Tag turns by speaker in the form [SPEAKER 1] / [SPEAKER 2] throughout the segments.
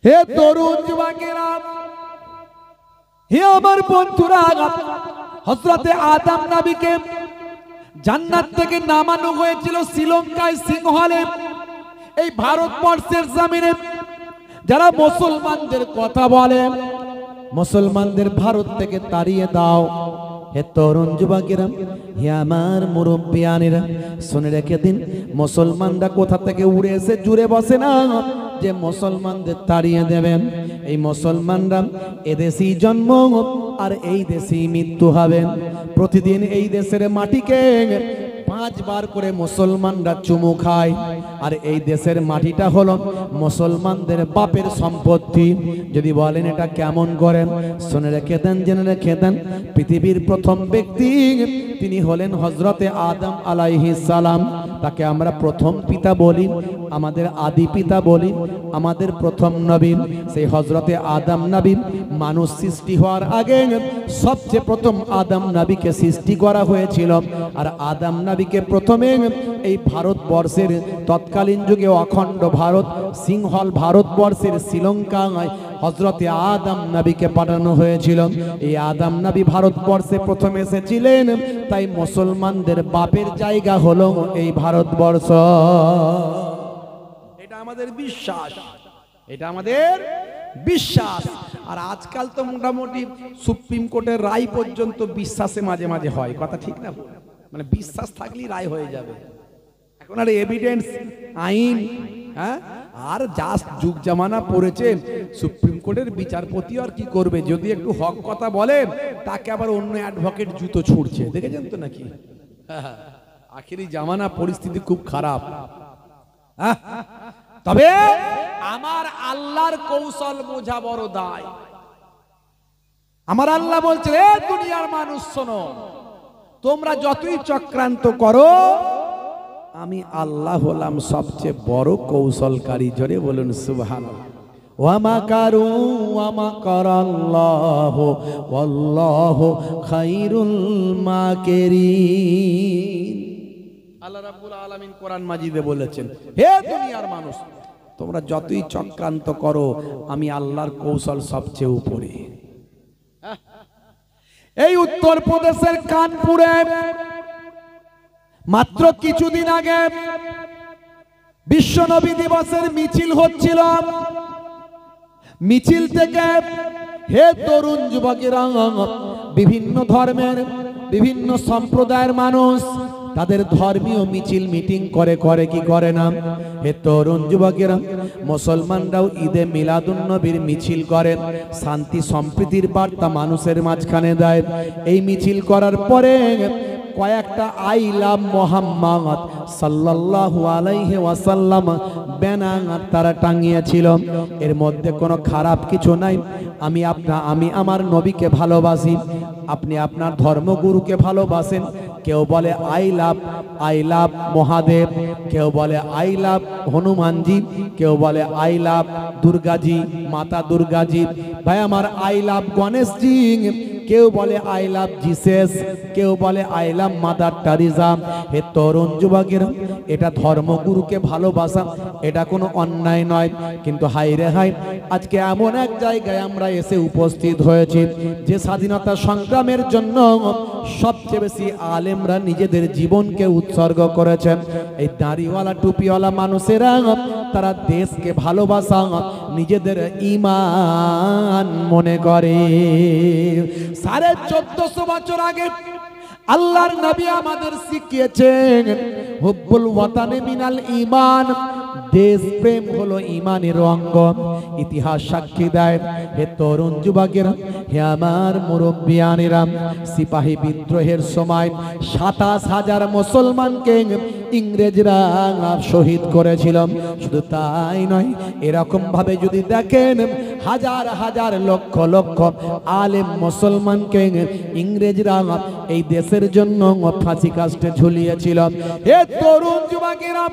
[SPEAKER 1] হে তরুণ যুবকেরা, হে আমার বন্ধুরা, হযরতে আদম নবীকে জান্নাত থেকে নামানো হয়েছিল শ্রীলঙ্কায় সিংহলে। এই ভারতবর্ষের জমিনে যারা মুসলমানদের কথা বলে, মুসলমানদের ভারত থেকে তাড়িয়ে দাও। হে তরুণ যুবকেরা, হে আমার মুরব্বিয়ানেরা, শুনে রেখে দিন, মুসলমানরা কোথা থেকে উড়ে এসে জুড়ে বসে না যে মুসলমানদের তাড়িয়ে দেবেন। এই মুসলমানরা এদেশেই জন্ম আর এই দেশেই মৃত্যু হবেন। প্রতিদিন এই দেশের মাটিকে 5 বার করে মুসলমানরা চুমু খায়, আর এই দেশের মাটিটা হলো মুসলমানদের বাপের সম্পত্তি। যদি বলেন এটা কেমন করেন, শুনে রেখে দেন, জেনে রেখে দেন, পৃথিবীর প্রথম ব্যক্তি তিনি হলেন হযরতে আদম আলাইহিস সালাম। তাকে আমরা প্রথম পিতা বলি, আমাদের আদি পিতা বলি, আমাদের প্রথম নবী। সেই হযরতে আদম নবী মানুষ সৃষ্টি হওয়ার আগে সবচেয়ে প্রথম আদম নবীকে সৃষ্টি করা হয়েছিল। আর আদম নবীকে প্রথমে এই ভারতবর্ষের তৎকালীন যুগে অখণ্ড ভারত, সিংহল ভারতবর্ষের শ্রীলঙ্কায় হযরতে আদম নবীকে পাঠানো হয়েছিল। এই আদম নবী ভারতবর্ষে প্রথম এসেছিলেন, তাই মুসলমানদের বাপের জায়গা হলো এই ভারতবর্ষ। এটা আমাদের বিশ্বাস, এটা আমাদের বিশ্বাস। আর আজকাল তো মোটামুটি সুপ্রিম কোর্টের রায় পর্যন্ত বিশ্বাসে মাঝে মাঝে হয়, কথা ঠিক না? মানে বিশ্বাস থাকলেই রায় হয়ে যাবে। এখন আর এভিডেন্স, আইন, হ্যাঁ, আর যা যুগ জামানা পড়েছে, সুপ্রিম কোর্টের বিচারপতি আর কি করবে? যদি একটু হক কথা বলে তাকে আবার অন্য অ্যাডভোকেট জুতো ছুড়ছে, দেখেছেন তো নাকি? আখেরি জামানা, পরিস্থিতি খুব খারাপ। তবে আমার আল্লাহর কৌশল বোঝা বড় দায়। আমার আল্লাহ বলছে, এ দুনিয়ার মানুষ শোনো, তোমরা যতই চক্রান্ত করো, আমি আল্লাহ হলাম সবচেয়ে বড় কৌশলকারী। জোরে বলুন সুবহানাল্লাহ। ওয়া মাকারু ওয়া মাকারাল্লাহু ওয়াল্লাহু খায়রুল মাকিরিন। আল্লাহ রাব্বুল আলামিন কোরআন মাজিদে বলেছেন, হে দুনিয়ার মানুষ, তোমরা যতই চক্রান্ত করো, আমি আল্লাহর কৌশল সবচেয়ে উপরে। এই উত্তরপ্রদেশের কানপুরে মাত্র কিছুদিন আগে বিশ্ব নবী দিবসের মিছিল হচ্ছিল। মিছিল থেকে হে তরুণ যুবকেরা, বিভিন্ন ধর্মের, বিভিন্ন সম্প্রদায়ের মানুষ তাদের ধর্মীয় মিছিল মিটিং করে কি করে না? হে তরুণ যুবকেরা, মুসলমানরাও ঈদে মিলাদুন নবীর মিছিল করে, শান্তি সম্প্রীতির বার্তা মানুষের মাঝখানে দেয়। এই মিছিল করার পরে কয়েকটা আই লাভ মোহাম্মদ সাল্লাল্লাহু আলাইহি ওয়াসাল্লাম ব্যানার তারা টাঙিয়েছিল। এর মধ্যে কোনো খারাপ কিছু নাই। আমি আমার নবীকে ভালোবাসি, আপনি আপনার ধর্মগুরুকে ভালোবাসেন। কেউ বলে আই লাভ মহাদেব, কেউ বলে আই লাভ হনুমানজি, কেউ বলে আই লাভ দুর্গাজি, মাতা দুর্গাজি। ভাই আমার আই লাভ গণেশজি, কেউ বলে আই লাভ জিসাস, কেউ বলে আই লাভ মাদার টেরেসা। হে তরুণ যুবকেরা, এটা ধর্মগুরুকে ভালোবাসা, এটা কোনো অন্যায় নয়। কিন্তু হাই রে হাই, আজকে এমন এক জায়গায় আমরা এসে উপস্থিত হয়েছি যে স্বাধীনতা সংগ্রামের জন্য সবচেয়ে বেশি আলেমরা নিজেদের জীবনকে উৎসর্গ করেছেন। এই দাড়িওয়ালা টুপিওয়ালা মানুষেরা তারা দেশকে ভালোবাসা নিজেদের ঈমান মনে করে। 1450 বছর আগে আল্লাহর নবী আমাদের শিখিয়েছেন, হুব্বুল ওয়াতানে মিনাল ঈমান, দেশ প্রেম হলো ঈমানের অঙ্গ। ইতিহাস সাক্ষী দেয়, হে তরুণ যুবকেরা, হে আমার মুরব্বিয়ানেরা, সিপাহী বিদ্রোহের সময় 27,000 মুসলমানকে ইংরেজরা শহীদ করেছিল। শুধু তাই নয়, এরকম ভাবে যদি দেখেন, হাজার হাজার লক্ষ লক্ষ আলেম মুসলমানকে ইংরেজরা এই দেশের জন্য ফাঁসি কাস্টে ঝুলিয়েছিল। হে তরুণ যুবকেরা,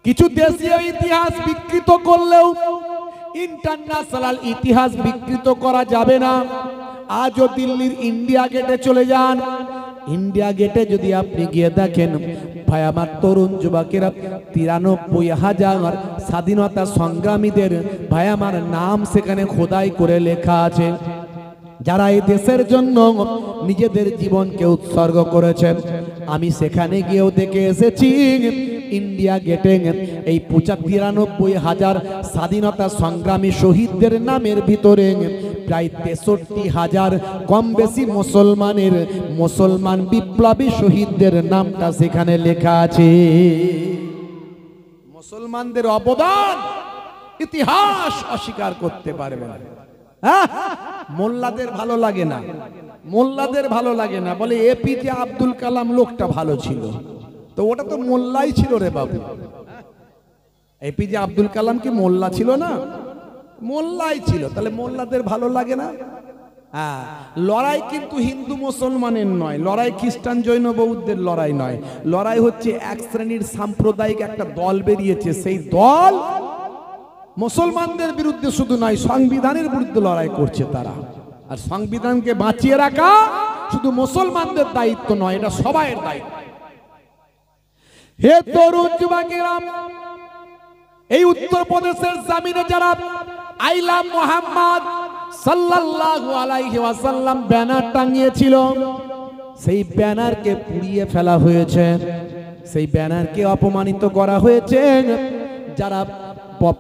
[SPEAKER 1] কিছু দেশীয় ইতিহাস বিকৃত করলেও ইন্টারন্যাশনাল ইতিহাস বিকৃত করা যাবে না। আজও দিল্লির ইন্ডিয়া গেটে চলে যান, ইন্ডিয়া গেটে যদি আপনি গিয়ে দেখেন ভাই আমার তরুণ যুবকেরা 93,000 স্বাধীনতা সংগ্রামীদের ভাই আমার নাম সেখানে খোদাই করে লেখা আছে, যারা এই দেশের জন্য নিজেদের জীবনকে উৎসর্গ করেছেন। আমি সেখানে গিয়েও দেখে এসেছি ইন্ডিয়া গেটে এই 93,000 স্বাধীনতা সংগ্রামী শহীদদের নামের ভিতরে প্রায় 63,000 কম বেশি মুসলমান বিপ্লবী শহীদদের নামটা সেখানে লেখা আছে। মুসলমানদের অবদান ইতিহাস অস্বীকার করতে পারবে না। মোল্লাদের ভালো লাগে না, মোল্লাদের ভালো লাগে না, বলে এপিজে আব্দুল কালাম লোকটা ভালো ছিল। তো ওটা তো মোল্লাই ছিল রে বাবু। এপিজে আব্দুল কালাম কি মোল্লা ছিল না? মোল্লাই ছিল, তাহলে মোল্লাদের ভালো লাগে না? হ্যাঁ, লড়াই কিন্তু হিন্দু মুসলমানের নয়, লড়াই খ্রিস্টান জৈন বৌদ্ধের লড়াই নয়, লড়াই হচ্ছে এক শ্রেণীর সাম্প্রদায়িক একটা দল বেরিয়েছে, সেই দল মুসলমানদের বিরুদ্ধে শুধু নয় সংবিধানের বিরুদ্ধে লড়াই করছে তারা। আর সংবিধানকে বাঁচিয়ে রাখা শুধু মুসলমানদের দায়িত্ব নয়, এটা সবাইয়ের দায়িত্ব। হে তরুণ যুবকেরা, এই উত্তরপ্রদেশের জমিনে যারা আই লাভ মুহাম্মদ সাল্লাল্লাহু আলাইহি ওয়াসাল্লাম ব্যানার টাঙিয়েছিল, সেই ব্যানারকে পুড়িয়ে ফেলা হয়েছে, সেই ব্যানারকে অপমানিত করা হয়েছে। যারা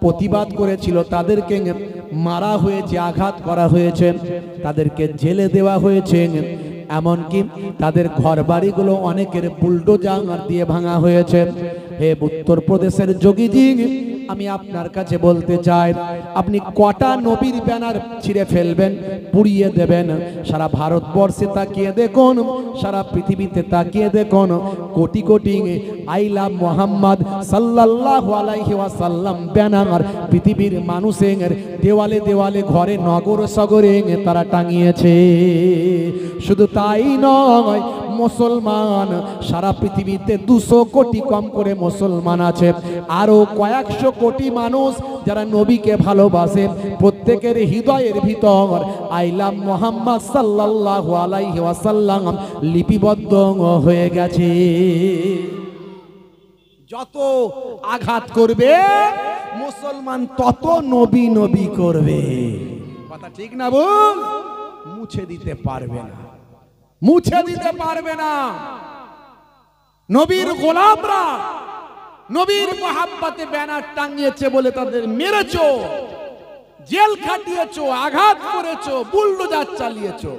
[SPEAKER 1] প্রতিবাদ করেছিল তাদেরকে মারা হয়েছে, আঘাত করা হয়েছে, তাদেরকে জেলে দেওয়া হয়েছে, এমনকি তাদের ঘরবাড়িগুলো অনেকের বুলডোজার দিয়ে ভাঙা হয়েছে। হে উত্তরপ্রদেশের যোগীজি, আমি আপনার কাছে বলতে চাই, আপনি কটা নবীর ব্যানার ছিঁড়ে ফেলবেন, পুড়িয়ে দেবেন? সারা ভারতবর্ষে তাকিয়ে দেখুন, সারা পৃথিবীতে তাকিয়ে দেখুন, কোটি কোটি আই লাভ মুহাম্মদ সাল্লাল্লাহু আলাইহি ওয়াসাল্লাম ব্যানার পৃথিবীর মানুষের দেওয়ালে দেওয়ালে, ঘরে নগর সগরে তারা টাঙিয়েছে। শুধু তাই নয়, মুসলমান সারা পৃথিবীতে 200 কোটি কম করে মুসলমান আছে, আরো কয়েকশো কোটি মানুষ যারা নবীকে ভালোবাসে, প্রত্যেকের হৃদয়ের ভিতর আই লাভ মুহাম্মদ সাল্লাল্লাহু আলাইহি ওয়াসাল্লাম লিপিবদ্ধ হয়ে গেছে। যত আঘাত করবে মুসলমান তত নবী নবী করবে। কথা ঠিক না বল? মুছে দিতে পারবে না, মুছে দিতে পারবে না। নবীর গোলামরা নবীর মহাব্বতে ব্যানার টাঙিয়েছে বলে তাদের মেরেছো, জেল খাটিয়েছো, আঘাত করেছো, বুলডোজার চালিয়েছো।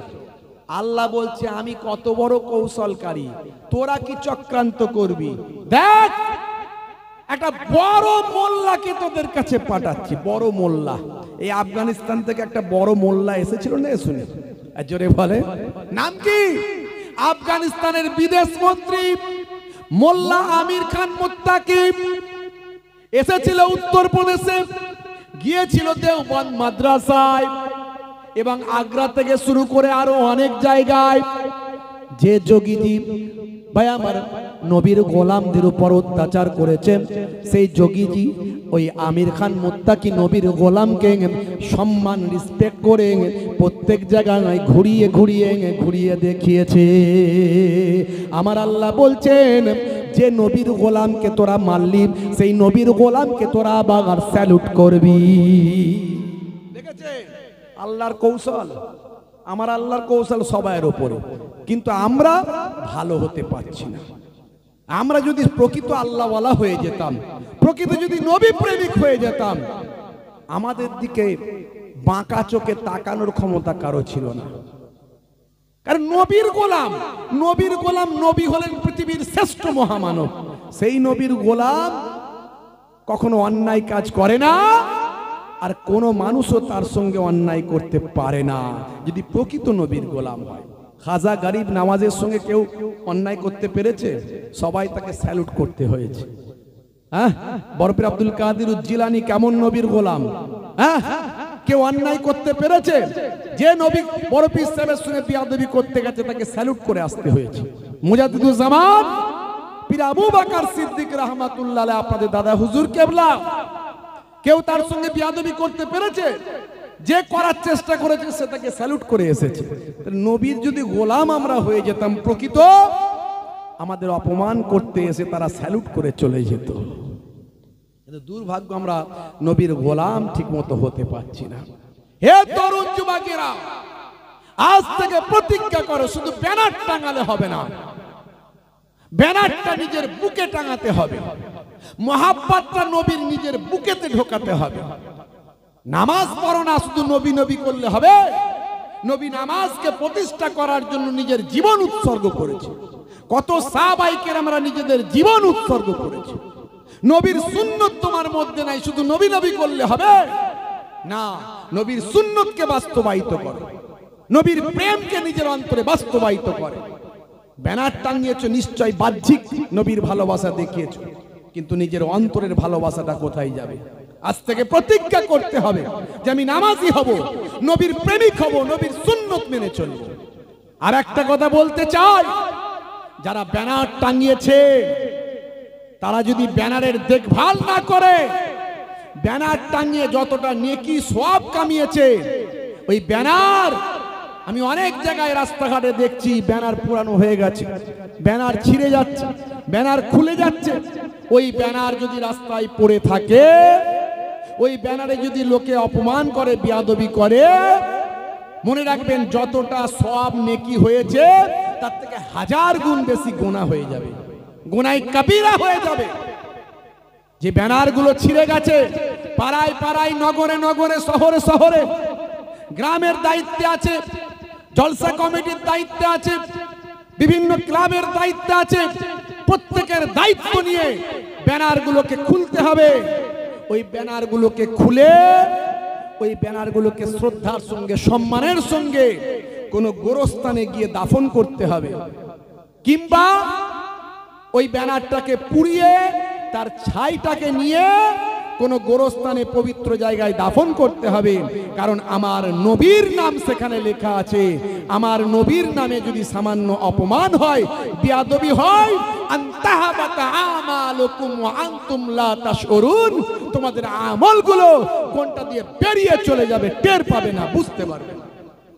[SPEAKER 1] আল্লাহ বলছে আমি কত বড় কৌশলকারী, তোরা কি চক্রান্ত করবি? দেখ, একটা বড় মোল্লাকে তোদের কাছে পাঠাচ্ছি, বড় মোল্লা। এই আফগানিস্তান থেকে একটা বড় মোল্লা এসেছিল না, শুনে জোরে বলে নাম কি? আফগানিস্তানের বিদেশ মন্ত্রী মোল্লা আমির খান মুত্তাকি এসেছিল উত্তরপ্রদেশে, গিয়েছিল দেওবন্দ মাদ্রাসায় এবং আগ্রা থেকে শুরু করে আরো অনেক জায়গায়। যে যোগীজি ভাই আমার নবীর গোলামদের উপর অত্যাচার করেছে, সেই যোগীজি ওই আমির খান মুত্তাকি নবীর গোলামকে সম্মান রেসপেক্ট করে প্রত্যেক জায়গায় ঘুরিয়ে ঘুরিয়ে ঘুরিয়ে দেখিয়েছে। আমার আল্লাহ বলছেন, যে নবীর গোলামকে তোরা মারলি, সেই নবীর গোলামকে তোরা আবার স্যালুট করবি। দেখেছে আল্লাহর কৌশল, আমার আল্লাহর কৌশল সবার উপরে। কিন্তু আমরা ভালো হতে পারছি না। আমরা যদি প্রকৃত আল্লাহওয়ালা হয়ে যেতাম, প্রকৃত যদি নবী প্রেমিক হয়ে যেতাম, আমাদের দিকে বাঁকা চোখে তাকানোর ক্ষমতা কারো ছিল না। কারণ নবীর গোলাম, নবীর গোলাম, নবী হলেন পৃথিবীর শ্রেষ্ঠ মহামানব। সেই নবীর গোলাম কখনো অন্যায় কাজ করে না, আর কোনো মানুষও তার সঙ্গে অন্যায় করতে পারে না যদি প্রকৃত নবীর গোলাম হয়। খাজা গরিব নামাজের সঙ্গে কেউ অন্যায় করতে পেরেছে? সবাই তাকে স্যালুট করতে হয়েছে। হ্যাঁ, বরফির আব্দুল কাদের জিলানী কেমন নবীর গোলাম? হ্যাঁ, কেউ অন্যায় করতে পেরেছে? যে নবী বরফির সাহেবের সঙ্গে বিয়াদবি করতে গেছে তাকে স্যালুট করে আসতে হয়েছে। মুজাদ্দিদুজ্জামান পীর আবু বকর সিদ্দিক রাহমাতুল্লাহ আলাইহি, আপনাদের দাদা হুজুর কেবলা, কেউ তার সঙ্গে বিয়াদবি করতে পেরেছে? যে করার চেষ্টা করেছে সে তাকে স্যালুট করে এসেছে। নবীর যদি গোলাম আমরা হয়ে যেতাম প্রকৃত, আমাদের অপমান করতে এসে তারা স্যালুট করে চলে যেত। কিন্তু দুর্ভাগ্য আমরা নবীর গোলাম ঠিক মতো হতে পারছি না। হে তরুণ যুবকেরা, আজ থেকে প্রতিজ্ঞা করো, শুধু ব্যানার টাঙালে হবে না, ব্যানারটা নিজের বুকে টাঙাতে হবে, মহাব্বতটা নবীর নিজের বুকেতে ঢোকাতে হবে। নামাজ পড়ো না, শুধু নবী নবী করলে হবে? নবী নামাজকে প্রতিষ্ঠা করার জন্য নিজের জীবন উৎসর্গ করেছে। কত সাহাবায়ে কেরামরা নিজেদের জীবন উৎসর্গ করেছে। নবীর সুন্নত তোমার মধ্যে নাই, শুধু নবী নবী করলে হবে না। নবীর সুন্নতকে বাস্তবায়িত করো, নবীর প্রেমকে নিজের অন্তরে বাস্তবায়িত করে। ব্যানার টাঙিয়েছো নিশ্চয় বাহ্যিক নবীর ভালোবাসা দেখিয়েছো, কিন্তু নিজের অন্তরের ভালোবাসাটা কোথায় যাবে? আজ থেকে প্রতিজ্ঞা করতে হবে যে আমি নামাজি হব, নবীর প্রেমিক হব, নবীর সুন্নত মেনে চলব। আর একটা কথা বলতে চাই, যারা ব্যানার টাঙিয়েছে তারা যদি ব্যানারের দেখভাল না করে, ব্যানার টাঙিয়ে যতটা নেকি সওয়াব কামিয়েছে, ওই ব্যানার আমি অনেক জায়গায় রাস্তাঘাটে দেখছি ব্যানার পুরানো হয়ে গেছে, ব্যানার ছিঁড়ে যাচ্ছে, ব্যানার খুলে যাচ্ছে। ওই ব্যানার যদি রাস্তায় পড়ে থাকে, ওই ব্যানারে যদি লোকে অপমান করে, বেয়াদবি করে, মনে রাখবেন যতটা সওয়াব নেকি হয়েছে তার থেকে 1000 গুণ বেশি গুনাহ হয়ে যাবে, গুনাহে কবিরা হয়ে যাবে। যে ব্যানারগুলো ছিঁড়ে গেছে, পাড়ায় পাড়ায়, নগরে নগরে, শহরে শহরে, গ্রামের দায়িত্বে আছে, জলসা কমিটির দায়িত্বে আছে, বিভিন্ন ক্লাবের দায়িত্বে আছে, প্রত্যেকের দায়িত্ব নিয়ে ব্যানারগুলোকে খুলতে হবে। ওই ব্যানারগুলোকে খুলে ওই ব্যানারগুলোকে শ্রদ্ধার সঙ্গে, সম্মানের সঙ্গে কোনো গোরস্থানে গিয়ে দাফন করতে হবে, কিংবা ওই ব্যানারটাকে পুড়িয়ে তার ছাইটাকে নিয়ে কোনো গোরস্থানে পবিত্র জায়গায় দাফন করতে হবে। কারণ আমার নবীর নাম সেখানে লেখা আছে। আমার নবীর নামে যদি সামান্য অপমান হয়, বেয়াদবি হয়, আনতাহাবাতা আমালুকুম ওয়া আনতুম লা তাশউরুন, তোমাদের আমলগুলো কোনটা দিয়ে বেরিয়ে চলে যাবে টের পাবে না, বুঝতে পারবে না।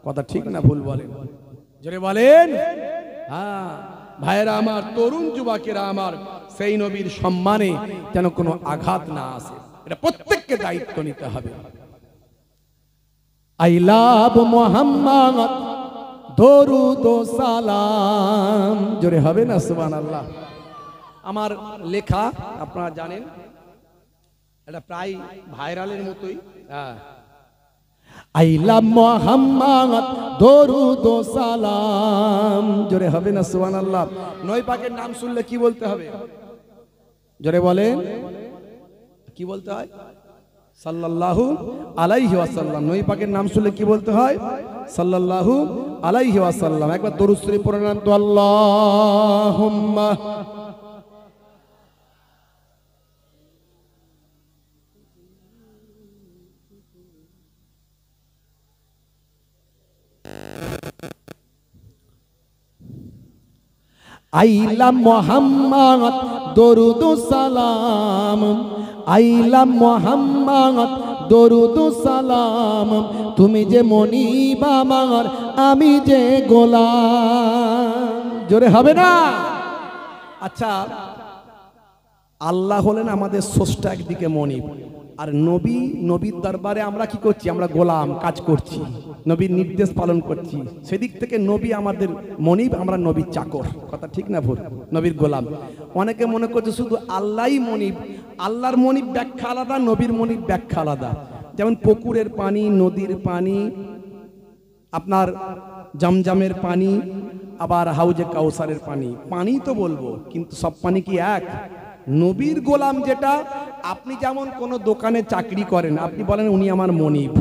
[SPEAKER 1] কথা ঠিক না ভুল বলেন? জোরে বলেন। হ্যাঁ ভাইরা আমার, তরুণ যুবকেরা আমার, সেই নবীর সম্মানে যেন কোনো আঘাত না আসে, এটা প্রত্যেককে দায়িত্ব নিতে হবে। আই লাভ মুহাম্মদ, দরুদ ও সালাম, জোরে হবে না সুবহানাল্লাহ। আমার লেখা আপনারা জানেন, এটা প্রায় ভাইরালের মতোই। আই লাভ মুহাম্মদ, দরুদ ও সালাম, জোরে হবে না সুবহানাল্লাহ। নবী পাকের নাম শুনলে কি বলতে হবে? জোরে বলেন, কি বলতে হয়? সাল্লাল্লাহু আলাইহি ওয়াসাল্লাম। নবী পাকের নাম শুনলে কি বলতে হয়? সাল্লাল্লাহু আলাইহি ওয়াসাল্লাম। একবার দরুদ শরীফ পড়ে নেন তো, আল্লাহুম্মা আইলা মুহাম্মদ, দরুদ ও সালাম, আইলা মুহাম্মদ, দরুদ ও সালাম, তুমি যে মনিব আমার, আমি যে গোলাম, জোরে হবে না? আচ্ছা, আল্লাহ হলেন আমাদের স্রষ্টা একদিকে মনিব, আর নবী, নবীর দরবারে আমরা কি করছি? আমরা গোলাম, কাজ করছি, নবীর নির্দেশ পালন করছি। সেদিক থেকে নবী আমাদের মনিব, আমরা নবীর চাকর। কথা ঠিক না ভুল? নবীর গোলাম। অনেকে মনে করছে শুধু আল্লাহই মনিব। আল্লাহর মনিব ব্যাখ্যা আলাদা, নবীর মনিব ব্যাখ্যা আলাদা। যেমন পুকুরের পানি, নদীর পানি, আপনার জমজমের পানি, আবার হাউজে কাউসারের পানি, পানি তো বলবো, কিন্তু সব পানি কি এক? নবীর গোলাম যেটা, আপনি যেমন কোনো দোকানে চাকরি করেন, আপনি বলেন উনি আমার মনিব,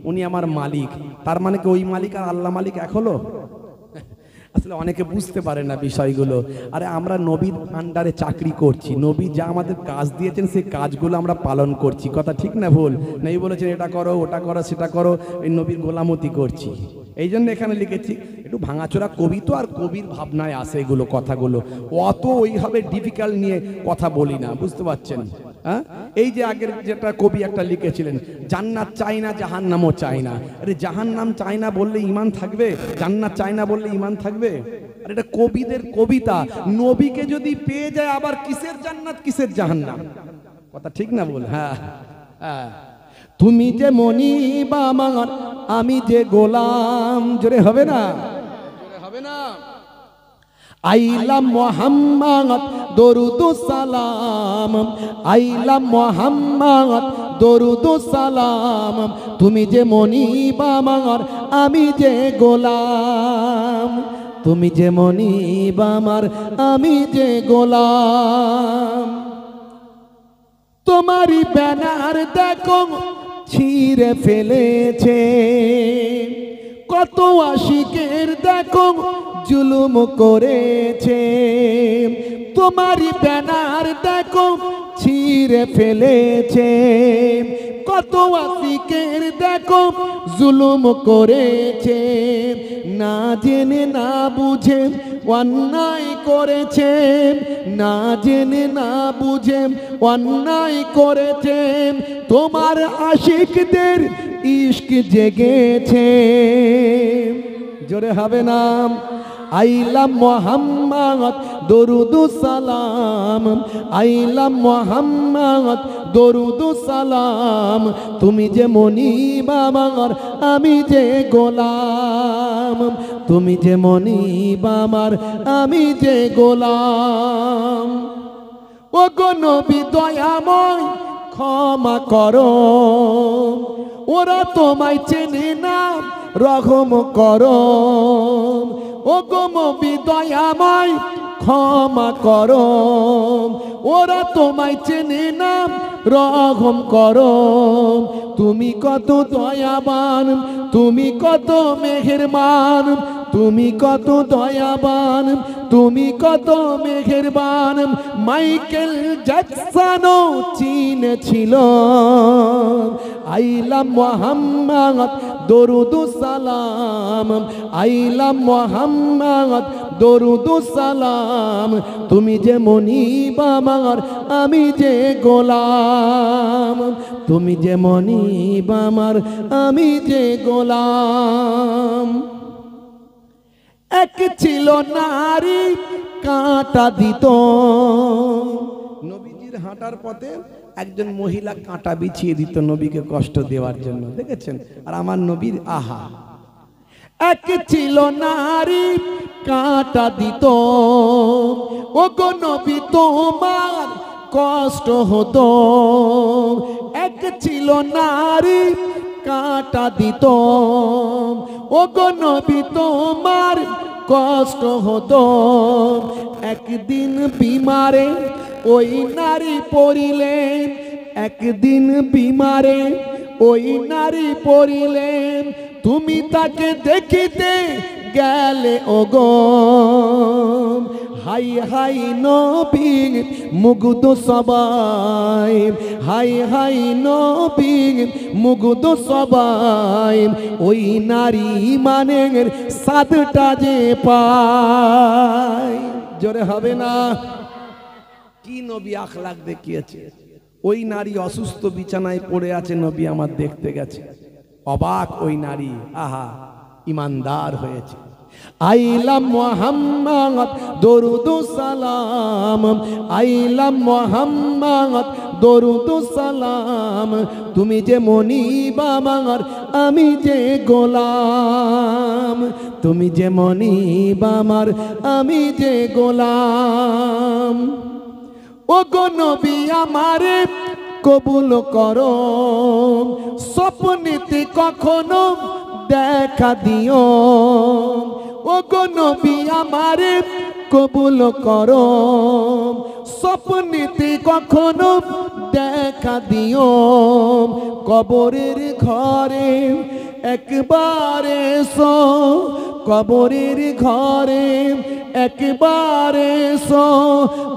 [SPEAKER 1] উনি আমার মালিক, তার মানে কি ওই মালিক আর আল্লাহ মালিক এক হলো? আসলে অনেকে বুঝতে পারে না বিষয়গুলো। আরে আমরা নবীর আন্ডারে চাকরি করছি, নবী যা আমাদের কাজ দিয়েছেন সেই কাজগুলো আমরা পালন করছি। কথা ঠিক না ভুল? নবী বলেছেন এটা করো, ওটা করো, সেটা করো, এই নবীর গোলামতি করছি। এই জন্য এখানে লিখেছি, একটু ভাঙাচোরা কবি তো, আর কবির ভাবনায় আসে এগুলো কথাগুলো, অত ওইভাবে ডিফিকাল্ট নিয়ে কথা বলি না, বুঝতে পারছেন? হ্যাঁ, এই যে আগের যেটা কবি একটা লিখেছিলেন, জান্নাত চাই না জাহান্নামও চাই না। আরে জাহান্নাম চাই না বললে ঈমান থাকবে? জান্নাত চাই না বললে ঈমান থাকবে? আর এটা কবিদের কবিতা। নবীকে যদি পেয়ে যায় আবার কিসের জান্নাত কিসের জাহান্নাম? কথা ঠিক না বল? হ্যাঁ হ্যাঁ। তুমি যে মনিব আমার, আমি যে গোলাম, জোরে হবে না? জোরে হবে না? আইলা মুহাম্মদ দরুদ সালাম, আইলা মুহাম্মদ দরুদ সালাম। তুমি যে মনিব আমার, আমি যে গোলাম। তুমি যে মনিব আমার, আমি যে গোলাম। তোমারই ব্যানার দেখো ছিঁড়ে ফেলেছে, কত আশিকের দেখো জুলুম করেছে। তোমারই ব্যানার দেখো ছিঁড়ে ফেলেছে, কত আশিকের দেখো জুলুম করেছে। না জেনে না বুঝে অন্যায় করেছে, না জেনে না বুঝে অন্যায় করেছে। তোমার আশিকদের ইশক জেগেছে, জোরে হবে না? আইলা মুহাম্মদ দরুদ সালাম, আইলা মুহাম্মদ দরুদ সালাম। তুমি যে মনিব আমার, আমি যে গোলাম। তুমি যে মনিব আমার, আমি যে গোলাম। ও গো নবী দয়াময় ক্ষমা করো, ওরা তোমায় চেনে না, রহম করো। ও গো নবী দয়াময় ক্ষমা করো, ওরা তোমায় চেনে না, রহম করো। তুমি কত দয়াবান, তুমি কত মেহেরবান, তুমি কত দয়াবান, তুমি কত মেহেরবান। মাইকেল জ্যাকসনও চিনেছিল। আইলা মুহাম্মদ দরুদ সালাম, আইলা মুহাম্মদ দরুদ সালাম। তুমি যে মনিব আমার, আমি যে গোলাম। তুমি যে মনিব আমার, আমি যে গোলাম। এক ছিল নারী কাঁটা দিত, নবীজির হাঁটার পথে একজন মহিলা কাঁটা বিছিয়ে দিত নবীকে কষ্ট দেওয়ার জন্য, দেখেছেন? আর আমার নবীর আহা। এক ছিল নারী কাঁটা দিত, ও গো নবী তোমার কষ্ট হতো। এক ছিল নারী কাঁটা দিত, ও গো নবী তোমার কষ্ট হতো। একদিন বিমারে ওই নারী পড়িলেন, একদিন বিমারে ওই নারী পড়িলেন। তুমি তাকে দেখিতে গেলে ওগো, হাই হাই নবী মুগ্ধ সবাই, হাই হাই নবী মুগ্ধ সবাই। ওই নারী মানের সাদটা যে পায়, জোরে হবে না? কি নবী আখলাক দেখিয়েছে। ওই নারী অসুস্থ বিছানায় পড়ে আছে, নবী আমার দেখতে গেছে, অবাক ওই নারী, আহা ইমানদার হয়েছে। আইলা মুহাম্মদ দরুদ সালাম, আইলা মুহাম্মদ দরুদ সালাম। তুমি যে মনিব আমার, আমি যে গোলাম। তুমি যে মনিব আমার, আমি যে গোলাম। ও গো নবী আমারে কবুল করো, স্বপ্নেতে কখনো দেখা দিও। ও গো নবী আমারে কবুল করো, স্বপ্নেতে কখনো দেখা দিও। কবরের ঘরে একবার এসো, কবরের ঘরে একবার এসো।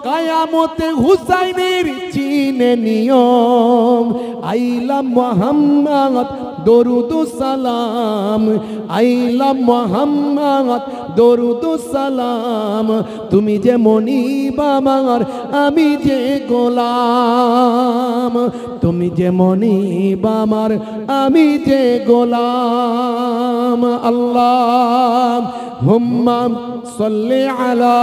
[SPEAKER 1] কায়ামতে হুসাইনের চিনে নিয়ম। আইলা মুহাম্মদ দরুদ সালাম, আইলা মুহাম্মদ
[SPEAKER 2] দরুদ সালাম। তুমি যে মনিব আমার, আমি যে গোলাম। তুমি যে মনিব আমার, আমি যে গোলাম। আল্লাহুম্মা সাল্লি আলা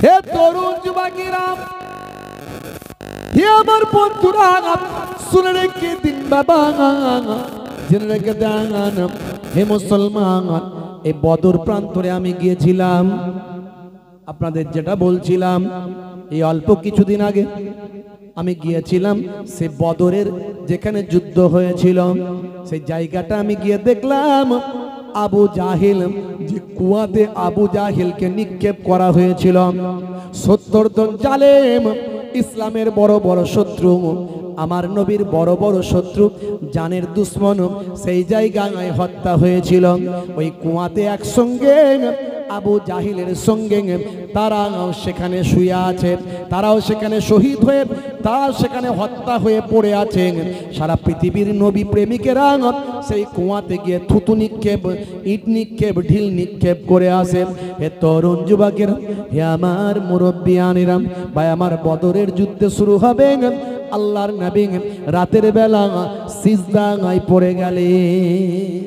[SPEAKER 1] হে তরুণ যুবকেরা, হে আমার বন্ধুরা, শুনে রেখে দিন বাবা, জেনে রেখে দেন
[SPEAKER 2] হে মুসলমান, এই বদর প্রান্তরে আমি গিয়েছিলাম। আপনাদের যেটা বলছিলাম, এই অল্প কিছুদিন আগে আমি গিয়েছিলাম সে বদরের যেখানে যুদ্ধ হয়েছিল সেই জায়গাটা আমি গিয়ে দেখলাম আবু জাহিল, যে কুয়াতে আবু জাহিলকে নিক্ষেপ করা হয়েছিল। 70 জন জালেম, ইসলামের বড় বড় শত্রু, আমার নবীর বড় বড় শত্রু, জানের দুশ্মন, সেই জায়গায় হত্যা হয়েছিল। ওই কুয়াতে একসঙ্গে আবু জাহিলের সঙ্গে তারাও সেখানে শুয়ে আছে, তারাও সেখানে শহীদ হয়ে, তারা সেখানে হত্যা হয়ে পড়ে আছে। সারা পৃথিবীর নবী প্রেমিকেরা সেই কুয়াতে গিয়ে থুতু নিক্ষেপ, ইট নিক্ষেপ, ঢিল নিক্ষেপ করে আসে। হে তরুণ যুবকেরা, হে আমার মুরব্বিয়ানেরা, ভাই আমার বদরের যুদ্ধ শুরু হবে, আল্লাহর নবী রাতের বেলা সিজদায় পড়ে গেলেন।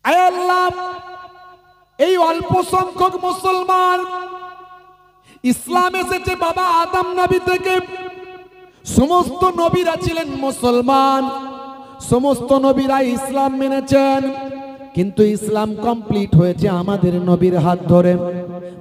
[SPEAKER 1] আয় আল্লাহ, এই অল্প সংখ্যক মুসলমান, ইসলাম এসেছে বাবা আদম নবী থেকে। সমস্ত নবীরা ছিলেন মুসলমান, সমস্ত নবীরা ইসলাম মেনেছেন,
[SPEAKER 2] কিন্তু ইসলাম কমপ্লিট হয়েছে আমাদের নবীর হাত ধরে।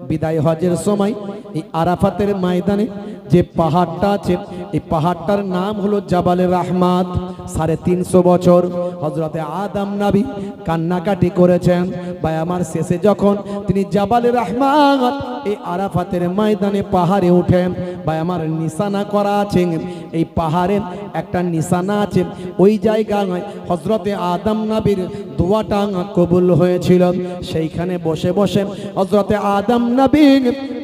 [SPEAKER 2] বিদায় হজের সময় এই আরাফাতের ময়দানে যে পাহাড়টা আছে, এই পাহাড়টার নাম হলো জাবালে রাহমাত। 350 বছর হযরতে আদম নবী কান্নাকাটি করেছেন। ভাই আমার শেষে যখন তিনি জাবালে রাহমাত এই আরাফাতের ময়দানে পাহাড়ে উঠেন, ভাই আমার নিশানা করা আছে, এই পাহাড়ে একটা নিশানা আছে, ওই জায়গায় হযরতে আদম নবীর দোয়াটা কবুল হয়েছিল। সেইখানে বসে বসে হযরতে আদম নবী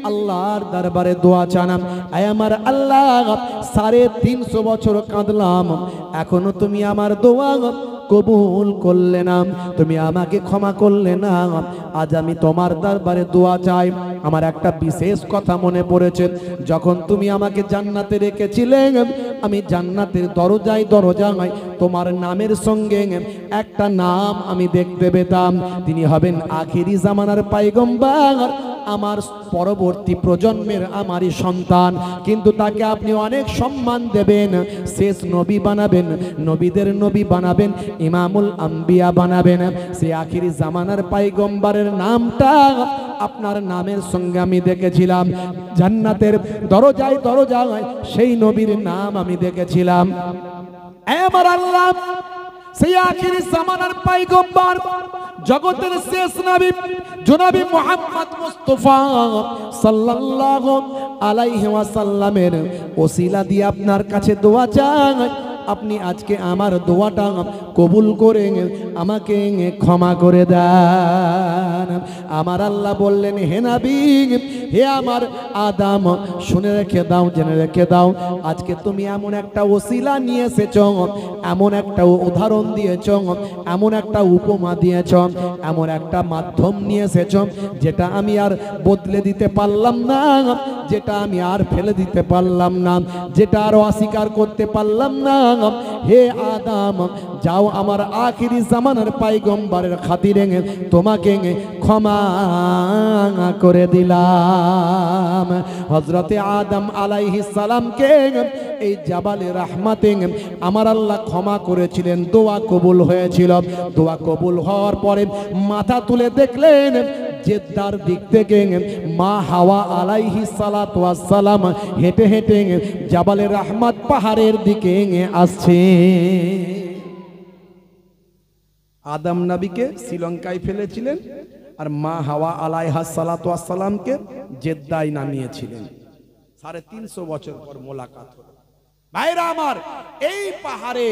[SPEAKER 2] আল্লাহর দরবারে দোয়া চানাম, আয় আমার আল্লাহ, 350 বছর কাঁদলাম, এখনো তুমি আমার দোয়া কবুল করলে না, তুমি আমাকে ক্ষমা করলে না। আজ আমি তোমার দরবারে দোয়া চাই। আমার একটা বিশেষ কথা মনে পড়েছে, যখন তুমি আমাকে জান্নাতে রেখেছিলে, আমি জান্নাতের দরজায় দরজায় তোমার নামের সঙ্গে একটা নাম আমি দেখতে পেতাম, তিনি হবেন আখিরি জামানার পয়গম্বর, আমার পরবর্তী প্রজন্মের আমারই সন্তান, কিন্তু তাকে আপনি অনেক সম্মান দেবেন, শেষ নবী বানাবেন, নবীদের নবী বানাবেন, ইমামুল আম্বিয়া বানাবেন। সে আখিরি জামানার পয়গম্বরের নামটা আপনার নামের সঙ্গে আমি দেখেছিলাম, জান্নাতের দরজায় দরজায় সেই নবীর নাম আমি দেখেছিলাম।
[SPEAKER 1] আমার আল্লাহ, সেই আখিরি জামানার পয়গম্বর, জগতের শেষ নবী জনাবি মুহাম্মদ মুস্তাফা সাল্লাল্লাহু আলাইহি ওয়াসাল্লামের ওসিলা দিয়ে আপনার কাছে দোয়া চাই, আপনি আজকে আমার দোয়াটা কবুল করে আমাকে ক্ষমা করে দেন। আমার আল্লাহ বললেন, হে নবী, হে আমার আদম, শুনে রেখে দাও, জেনে রেখে দাও, আজকে তুমি এমন একটা ওসিলা নিয়ে এসেছ, এমন একটা উদাহরণ দিয়েছ, এমন একটা উপমা দিয়েছ, এমন একটা মাধ্যম নিয়ে এসেছ, যেটা আমি আর বদলে দিতে পারলাম না, যেটা আমি আর ফেলে দিতে পারলাম না, যেটা আর অস্বীকার করতে পারলাম না। হে আদম, যাও, আমার আখিরি জামানার পয়গম্বরের খাতিরে তোমাকে ক্ষমা করে দিলাম। হযরতে আদম আলাইহিস সালামকে এই জাবালে রাহমাতে আমার আল্লাহ ক্ষমা করেছিলেন, দোয়া কবুল হয়েছিল। দোয়া কবুল হওয়ার পরে মাথা তুলে দেখলেন জেদ্দার দিক থেকে মা হাওয়া আলাইহিস সালাতু ওয়াস সালাম হেঁটে হেঁটে জাবালে রাহমাত পাহাড়ের দিকে আসছে। আদম নবীকে শ্রীলঙ্কায় ফেলেছিলেন, আর মা হাওয়া আলাইহিস সালাতু ওয়াস সালামকে জেদ্দায় নামিয়েছিলেন। 350 বছর পর মোলাকাত হলো। ভাইরা আমার, এই পাহাড়ে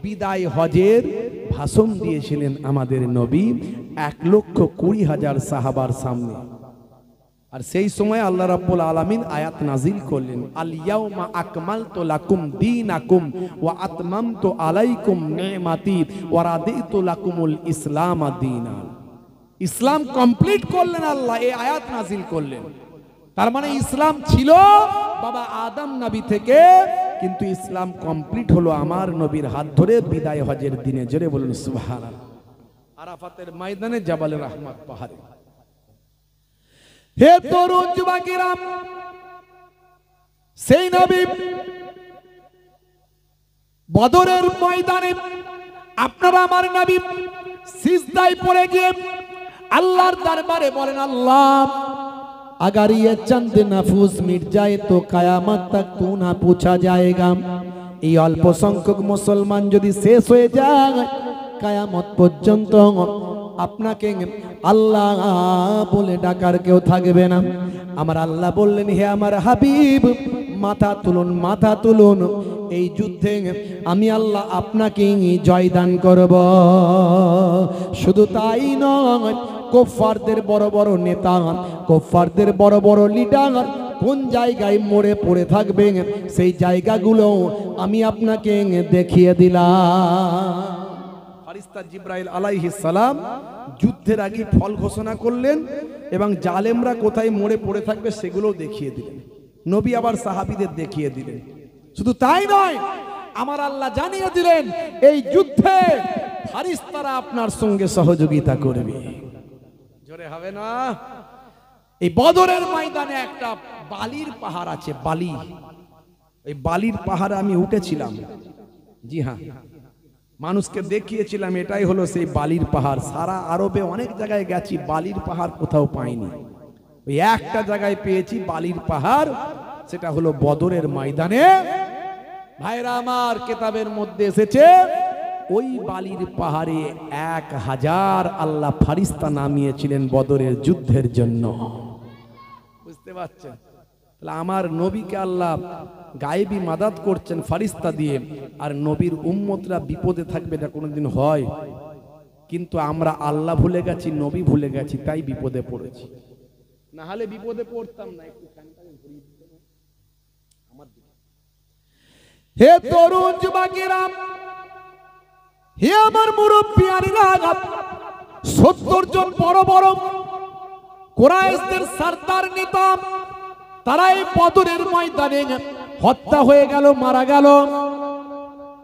[SPEAKER 1] বিদায় হজের ভাষণ দিয়েছিলেন আমাদের নবী।
[SPEAKER 2] 1,20,000 সাহাবার সামনে। আর সেই সময় আল্লাহ রাব্বুল আলামিন আয়াত নাজিল করলেন, আল ইয়াউমা আকমালতু লাকুম দীনাকুম ওয়া আতমামতু আলাইকুম নি'মাতি ওয়া রাদিতু লাকুমুল ইসলাম দীনা। ইসলাম কমপ্লিট করলেন আল্লাহ, এই আয়াত নাজিল করলেন। তার মানে ইসলাম ছিল বাবা আদম নবী থেকে, কিন্তু ইসলাম কমপ্লিট হলো আমার নবীর হাত ধরে বিদায় হজের দিনে। জোরে বলুন সুবহানাল্লাহ। আরাফাতের ময়দানে জাবালে রহমত পাহাড়ে।
[SPEAKER 1] হে তরুণ যুবকেরা, সেই নবী বদরের ময়দানে আপনারা আমার নবী সিজদায় পড়ে গিয়ে আল্লাহর দরবারে বলেন, আল্লাহ
[SPEAKER 2] अगर ये चंद नफूस मिट जाए तो कयामत तक तू ना पूछा जाएगा। এই অল্প সংখ্যক মুসলমান যদি শেষ হয়ে যায়, কিয়ামত পর্যন্ত আপনাকে আল্লাহ বলে ডাকার কেউ থাকবে না। আমার আল্লাহ বললেন, হে আমার হাবিব, মাথা তুলুন, মাথা তুলুন, এই যুদ্ধে আমি আল্লাহ আপনাকে জয়দান করব। শুধু তাই নয়, কুফফারদের বড় বড় নেতা, কুফফারদের বড় বড় লিডার কোন জায়গায় মরে পড়ে থাকবে, সেই জায়গাগুলো আমি আপনাকে দেখিয়ে দিলাম। ফারিস্তা জিবরাইল আলাইহিস সালাম যুদ্ধের আগে ফল ঘোষণা করলেন এবং জালেমরা কোথায় মরে পড়ে থাকবে সেগুলোও দেখিয়ে দিলেন। নবী আবার সাহাবীদের দেখিয়ে দিলেন।
[SPEAKER 1] শুধু তাই নয়, আমার আল্লাহ জানিয়ে দিলেন এই যুদ্ধে
[SPEAKER 2] ফারিস্তারা আপনার সঙ্গে সহযোগিতা করবে। জোরে হবে না? এই বদরের ময়দানে একটা বালির পাহাড় আছে, বালি। এই বালির পাহাড়ে আমি উঠেছিলাম। জি হ্যাঁ, মানুষকে দেখিয়েছিলাম, এটাই হলো সেই বালির পাহাড়। সারা আরবে অনেক জায়গায় গেছি, বালির পাহাড় কোথাও পাইনি। ওই একটা জায়গায় পেয়েছি বালির পাহাড়, সেটা হলো বদরের ময়দানে। ভাইরা আমার, কিতাবের মধ্যে এসেছে ওই বালির পাহাড়ে 1000 আল্লাহ ফারিস্তা নামিয়েছিলেন বদরের যুদ্ধের জন্য। বুঝতে পারছেন? তাহলে আমার নবীকে আল্লাহ গায়েবী মাদাত করছেন ফারিস্তা দিয়ে, আর নবীর উম্মতরা বিপদে থাকবে, এটা কোনোদিন হয়? কিন্তু আমরা আল্লাহ ভুলে গেছি, নবী ভুলে গেছি, তাই বিপদে পড়েছি। না হলে বিপদে পড়তাম না। একটু
[SPEAKER 1] হে তরুণ যুবকেরা, হে আমার মুরব্বিয়ানেরা, 70 জন বড় বড় কুরাইশদের সরদার নেতা, তারা এই বদরের ময়দানে হত্যা হয়ে গেল, মারা গেল।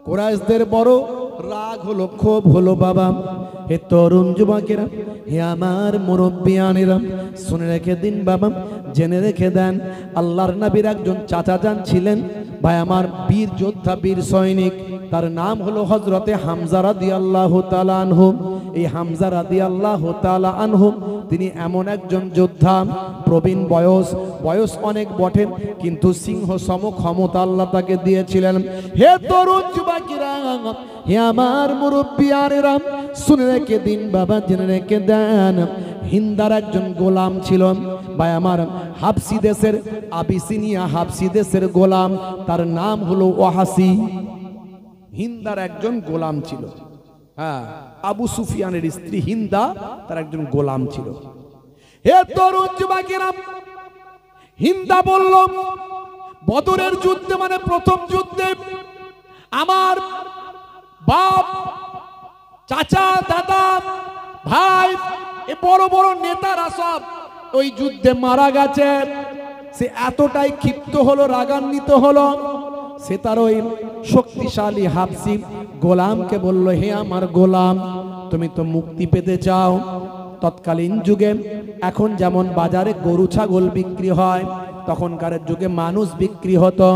[SPEAKER 2] কুরাইশদের বড় রাগ হলো, ক্ষোভ হলো। বাবা, হে তরুণ যুবকেরা, হে আমার মুরব্বিয়ানেরা, শুনে রেখে দিন বাবা, জেনে রেখে দেন, আল্লাহর নবীর একজন চাচা যান ছিলেন, ভাই আমার, বীর যোদ্ধা, বীর সৈনিক। তার নাম হলো হযরতে হামজা রাদিয়াল্লাহু তাআলা আনহু। এই হামজা রাদিয়াল্লাহু তাআলা আনহু তিনি এমন একজন যোদ্ধা, প্রবীণ বয়স অনেক বটে, কিন্তু সিংহ সম ক্ষমতা আল্লাহ তাকে দিয়েছিলেন। হে তরুণ যুবকেরা, হে আমার মুরব্বিয়ানেরা, শুনে রেখে দিন বাবা, জেনে রেখে দেন, হিন্দার একজন গোলাম ছিল, ভাই আমার, হাবসি দেশের, আবিসিনিয়া হাবসি দেশের গোলাম। তার নাম হলো ওয়াহাসি। হিন্দার একজন গোলাম ছিল। হ্যাঁ, আবু সুফিয়ানের স্ত্রী হিন্দা, তার একজন গোলাম ছিল।
[SPEAKER 1] হে তরুণ যুবকেরা, হিন্দা বলল, বদরের যুদ্ধে মানে প্রথম যুদ্ধে আমার বাপ, চাচা, দাদা, ভাই, এ বড় বড় নেতারা সব ওই যুদ্ধে মারা গেছে।
[SPEAKER 2] সে এতটাই ক্ষিপ্ত হলো, রাগান্বিত হলো, সে তার ওই শক্তিশালী হাবসি গোলামকে বলল, হে আমার গোলাম, তুমি তো মুক্তি পেতে চাও। তৎকালীন যুগে এখন যেমন বাজারে গরু ছাগল বিক্রি হয়, তখনকার যুগে মানুষ বিক্রি হতো,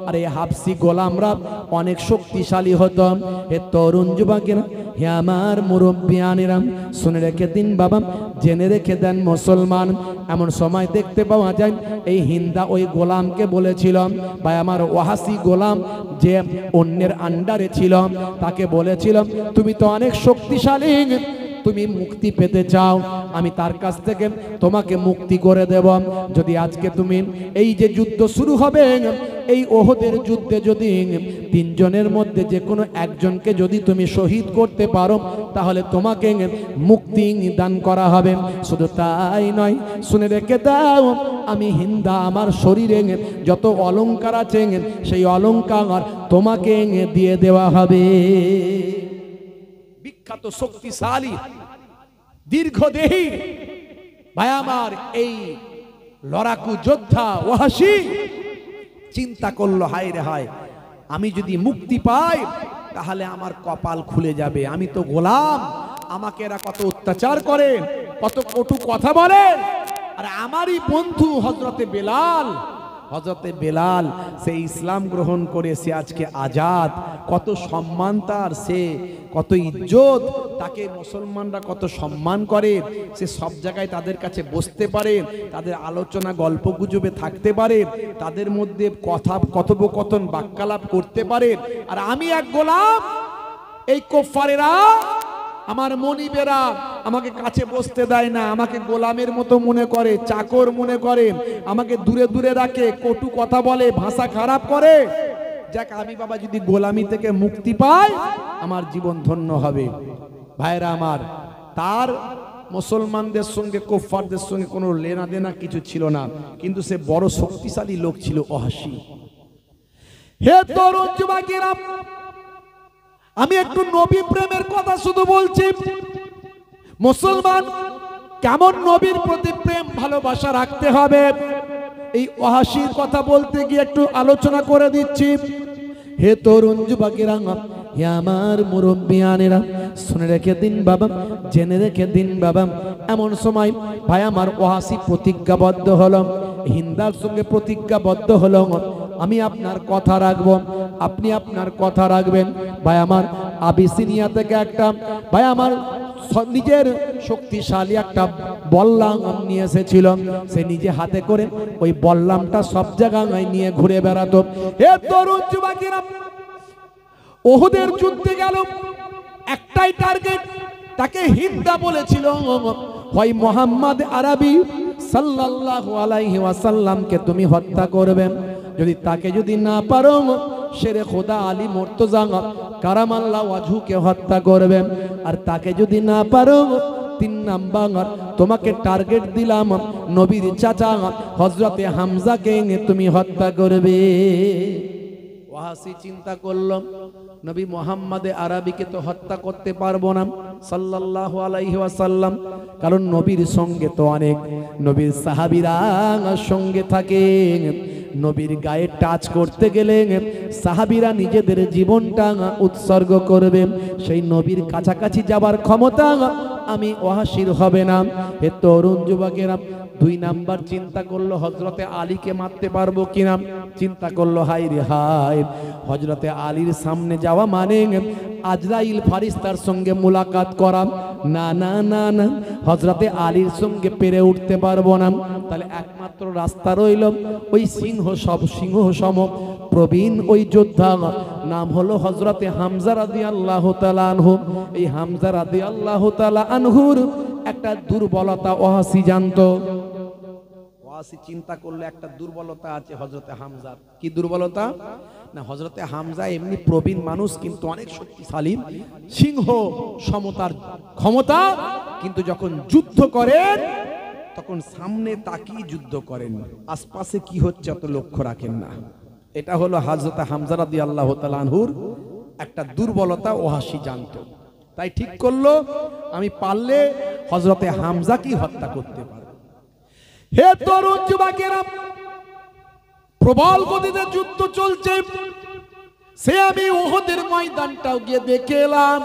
[SPEAKER 2] আর এই হাবসি গোলামরা অনেক শক্তিশালী হতো। হে তরুণ যুবকেরা, হে আমার মুরব্বিয়ানেরা, শুনে রেখে দিন বাবা, জেনে রেখে দেন মুসলমান, এমন সময় দেখতে পাওয়া যায় এই হিন্দা ওই গোলামকে বলেছিল, ভাই আমার, ওয়াহাসি গোলাম যে অন্যের আন্ডারে ছিল, তাকে বলেছিল, তুমি তো অনেক শক্তিশালী, তুমি মুক্তি পেতে চাও, আমি তার কাছ থেকে তোমাকে মুক্তি করে দেব। যদি আজকে তুমি, এই যে যুদ্ধ শুরু হবে, এই ওহদের যুদ্ধে যদি তিনজনের মধ্যে যে কোনো একজনকে যদি তুমি শহীদ করতে পারো তাহলে তোমাকে মুক্তি দান করা হবে। শুধু তাই নয়, শুনে রেখে দাও, আমি হিন্দা আমার শরীরে যত অলংকার আছে সেই অলংকার তোমাকে দিয়ে দেওয়া হবে। বিখ্যাত শক্তিশালী দীর্ঘদেহী ভাই আমার এই লড়াকু যোদ্ধা ওয়াহশী চিন্তা করলো, হায় রে হায়, আমি যদি মুক্তি পাই তাহলে আমার কপাল খুলে যাবে। আমি তো গোলাম, আমাকে এরা কত অত্যাচার করে, কত কটু কথা বলে। আর আমারই বন্ধু হযরতে বেলাল সে ইসলাম গ্রহণ করে সে আজকে আজাদ, কত সম্মান তার, সে কত ইজ্জত, তাকে মুসলমানরা কত সম্মান করে, সে সব জায়গায় তাদের কাছে বসতে পারে, তাদের আলোচনা গল্প গুজবে থাকতে পারে, তাদের মধ্যে কথা কথোপকথন বাক্যালাপ করতে পারে। আর আমি এক গোলাম, এই কুফারেরা আমার মনিবেরা আমাকে কাছে বসতে দেয় না, আমাকে গোলামের মতো মনে করে, চাকর মনে করে, আমাকে দূরে দূরে রাখে, কটু কথা বলে, ভাষা খারাপ করে। যাক, আমি বাবা যদি গোলামি থেকে মুক্তি পাই আমার জীবন ধন্য হবে। ভাইরা আমার, তার মুসলমানদের সঙ্গে কুফারদের সঙ্গে কোনো লেনা দেনা কিছু ছিল না, কিন্তু সে বড় শক্তিশালী লোক ছিল ওয়াহশী। হে তরুণ যুবকেরা, আমি একটু নবী প্রেমের কথা শুধু বলছি। মুসলমান কেমন নবীর প্রতি প্রেম ভালোবাসা রাখতে হবে, এই ওয়াহশীর কথা বলতে গিয়ে একটু আলোচনা করে দিচ্ছি। হে তরুণ যুবকেরা, হে আমার মুরব্বিয়ানেরা, শুনে রেখে দিন বাবা, জেনে রেখে দিন বাবা। এমন সময় ভাই আমার ওয়াহশী প্রতিজ্ঞাবদ্ধ হলো, হিন্দার সঙ্গে প্রতিজ্ঞাবদ্ধ হলো, আমি আপনার কথা রাখবো, আপনি আপনার কথা রাখবেন। ভাই আমার আবিসিনিয়া থেকে একটা ভাই আমার নিজের শক্তিশালী একটা বল্লাম নিয়ে এসেছিল, সে নিজে হাতে করে ওই বল্লামটা সব জায়গায় নিয়ে ঘুরে বেড়াতো। হে তরুণ যুবকেরা, ওহুদের যুদ্ধে গেল, একটাই টার্গেট, তাকে হিন্দা বলেছিল, হয় মুহাম্মদ আরবি সাল্লাল্লাহু আলাইহি ওয়াসাল্লামকে তুমি হত্যা করবে, যদি তাকে যদি না পারো শেরে খোদা আলী মুর্তজা কারামাল্লাহু ওয়াজহুকে হত্যা করবে। আর তাকে যদি না পারো, 3 নাম্বার তোমাকে টার্গেট দিলাম, নবীর চাচা হযরতে হামজাকে তুমি হত্যা করবে। ওয়াহশী চিন্তা করলাম, নবী মুহাম্মদ আরবিকে তো হত্যা করতে পারবো না সাল্লাল্লাহু আলাইহি ওয়াসাল্লাম, কারণ নবীর সঙ্গে তো অনেক নবীর সাহাবীরা সঙ্গে থাকে, নবীর গায়ে টাচ করতে গেলে সাহাবীরা নিজেদের জীবনটা উৎসর্গ করবে, সেই নবীর কাছাকাছি যাবার ক্ষমতা আমি ওয়াহশীর হবে না। হে তরুণ যুবকেরা, 2 নাম্বার চিন্তা করলো, হযরতে আলীকে মারতে পারবো কিনা। চিন্তা করলো, হাই রে হাই, হযরতে আলীর সামনে যাওয়া মানে আজরাইল ফারিস্তার সঙ্গে মুলাকাত করা, না না না না, হযরতে আলীর সঙ্গে পেরে উঠতে পারবো না। তাহলে একমাত্র রাস্তা রইল ওই সিংহ সম প্রবীণ ওই যোদ্ধা, নাম হলো হযরতে হামজা রাদিয়াল্লাহু তাআলা আনহু। এই হামজা রাদিয়াল্লাহু তাআলা আনহুর একটা দুর্বলতা ওয়াহশী জানতো। ওয়াহশী চিন্তা করলে একটা দুর্বলতা আছে হযরতে হামজার। কি দুর্বলতা? না, হযরতে হামজা এমনি প্রবীণ মানুষ, কিন্তু অনেক শক্তিশালী, সিংহ সমতার ক্ষমতা, কিন্তু যখন যুদ্ধ করেন তখন সামনে তাকিয়ে যুদ্ধ করেন, আশপাশে কি হচ্ছে অত লক্ষ্য রাখেন না। এটা হলো হযরতে হামজা রাদিয়াল্লাহু তাআলা আনহুর একটা দুর্বলতা, ওয়াহশী জানতো। তাই ঠিক করলো, আমি পারলে হযরতে হামজাকে হত্যা করতে পারবো। হে তরুণ যুবকেরা, প্রবল গতিতে যুদ্ধ চলছে, সে আমি উহুদের ময়দানটাও গিয়ে দেখে এলাম।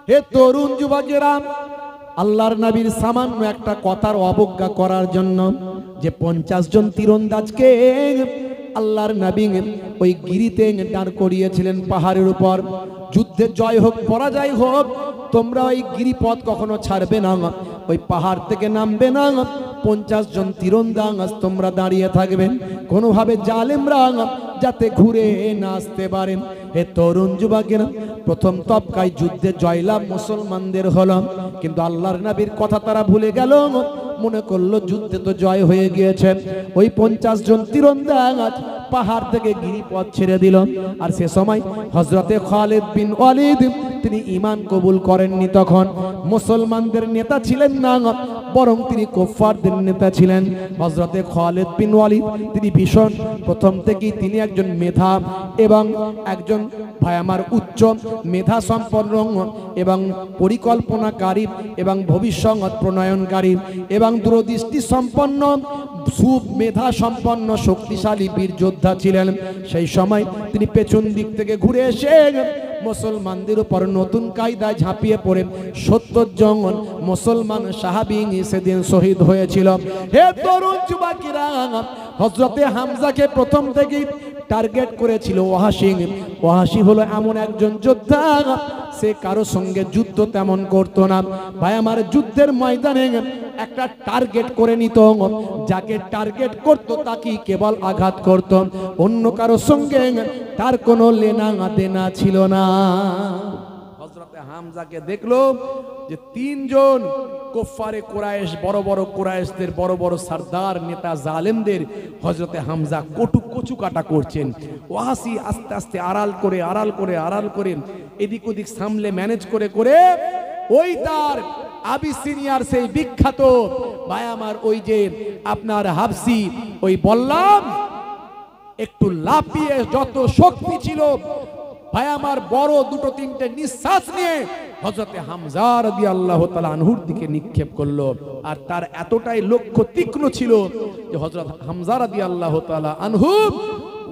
[SPEAKER 2] হে তরুণ যুবকেরা, আল্লাহর নবীর সামান্য একটা কথার অবজ্ঞা করার জন্য যে 50 জন তীরন্দাজকে আল্লাহর নবী ওই গিরিতে দাঁড় করিয়েছিলেন পাহাড়ের উপর, যুদ্ধে জয় হোক পরাজয় হোক, তোমরা ওই গিরিপথ কখনো ছাড়বে না, ওই পাহাড় থেকে নামবে না, 50 জন তীরন্দাজ তোমরা দাঁড়িয়ে থাকবেন, কোনোভাবে জালেমরা যাতে ঘুরে না আসতে পারেন। হে তরুণ যুবকেরা, প্রথম তবকায় যুদ্ধে জয়লাভ মুসলমানদের হলো, কিন্তু আল্লাহর নবীর কথা তারা ভুলে গেল। মনে করলো যুদ্ধে তো জয় হয়ে গিয়েছে, ওই 50 জন তীরন্দাজ পাহাড় থেকে গিরিপথ ছেড়ে দিল। আর সে সময় হযরতে খালিদ বিন ওয়ালিদ তিনি ঈমান কবুল করেননি। তখন মুসলমানদের নেতা ছিলেন না, বরং তিনি কুফফারদের নেতা ছিলেন। হযরতে খালিদ বিন ওয়ালিদ তিনি ভীষণ প্রথম থেকেই তিনি একজন মেধা এবং একজন ভাই আমার উচ্চ মেধা সম্পন্ন এবং পরিকল্পনাকারী এবং ভবিষ্যৎ প্রণয়নকারী এবং দূরদৃষ্টি সম্পন্ন সুমেধা সম্পন্ন শক্তিশালী বীর যোদ্ধা ছিলেন। সেই সময় তিনি পেছন দিক থেকে ঘুরে এসে মুসলমানদের উপর নতুন কায়দায় ঝাঁপিয়ে পড়ে 70 জন মুসলমান সাহাবী সেদিন শহীদ হয়েছিল। হে তরুণ যুবকেরা, হযরতে হামজাকে প্রথম থেকেই টার্গেট করেছিল ওয়াহাশী। ওয়াহাশী হলো এমন একজন যোদ্ধা, সে কারো সঙ্গে যুদ্ধ তেমন করতো না। ভাই আমার যুদ্ধের ময়দানে একটা টার্গেট করে নিত, যাকে টার্গেট করত তাকে কেবল আঘাত করত, অন্য কারো সঙ্গে তার কোনো লেনা দেনা ছিল না। হযরতে হামজাকে দেখলো যে 3 জন কুফফারে কুরাইশ, বড় বড় কুরাইশদের বড় বড় সরদার নেতা জালেমদের হযরতে হামজা কচু কাটা করছেন। ওয়াহাশী আস্তে আস্তে আড়াল করে এদিক ওদিক সামলে ম্যানেজ করে ওই তার আবিসিনিয়ার সেই বিখ্যাত ভাই আমার ওই যে আপনার হাবসি, ওই বললাম একটু লাফিয়ে যত শক্তি ছিল ভাই আমার বড় 2-3টে নিঃশ্বাস নিয়ে হযরতে হামজা রাদিয়াল্লাহু তাআলা আনহুর দিকে নিক্ষেপ করলো। আর তার এতটাই লক্ষ্য তীক্ষ্ণ ছিল যে হযরত হামজা রাদিয়াল্লাহু তাআলা আনহু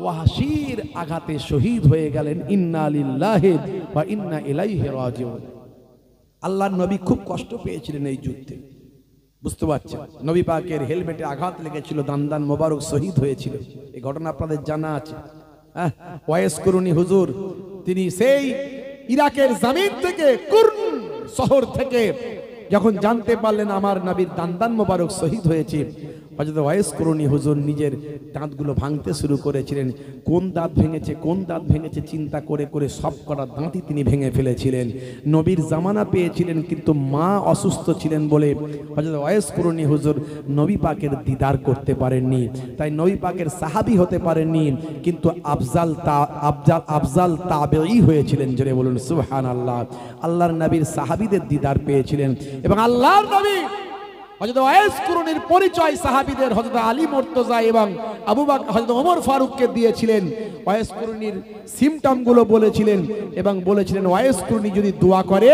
[SPEAKER 2] ওয়াহাশীর আঘাতে শহীদ হয়ে গেলেন। ইন্না লিল্লাহি ওয়া ইন্না ইলাইহি রাজিউন। আল্লাহর নবী খুব কষ্ট পেয়েছিলেন এই যুদ্ধে, বুঝতে পারছেন। নবী পাকের হেলমেটে আঘাত লেগেছিল, দান মোবারক শহীদ হয়েছিল। এই ঘটনা আপনাদের জানা আছে। ওয়াইস কুরুনি হুজুর তিনি সেই ইরাকের জমিন থেকে কুর্ন শহর থেকে যখন জানতে পারলেন আমার নবীর দান মোবারক শহীদ হয়েছে, হযরত ওয়াইস কুরুনি হুজুর নিজের দাঁতগুলো ভাঙতে শুরু করেছিলেন। কোন দাঁত ভেঙেছে চিন্তা করে সব কটা দাঁতই তিনি ভেঙে ফেলেছিলেন। নবীর জামানা পেয়েছিলেন, কিন্তু মা অসুস্থ ছিলেন বলে হযরত ওয়াইস কুরুনি হুজুর নবী পাকের দিদার করতে পারেননি, তাই নবী পাকের সাহাবী হতে পারেননি, কিন্তু আফজাল তাবেঈ হয়েছিলেন। জোরে বলুন সুবহানাল্লাহ। আল্লাহর নবীর সাহাবীদের দিদার পেয়েছিলেন এবং আল্লাহর নবী হযরত ওয়াইস কুরুনির পরিচয় সাহাবীদের হযরত আলী মুর্তজা এবং আবু বকর হযরত ওমর ফারুককে দিয়েছিলেন। ওয়াইস কুরুনির সিম্পটম গুলো বলেছিলেন এবং বলেছিলেন ওয়াইস কুরুনি যদি দোয়া করে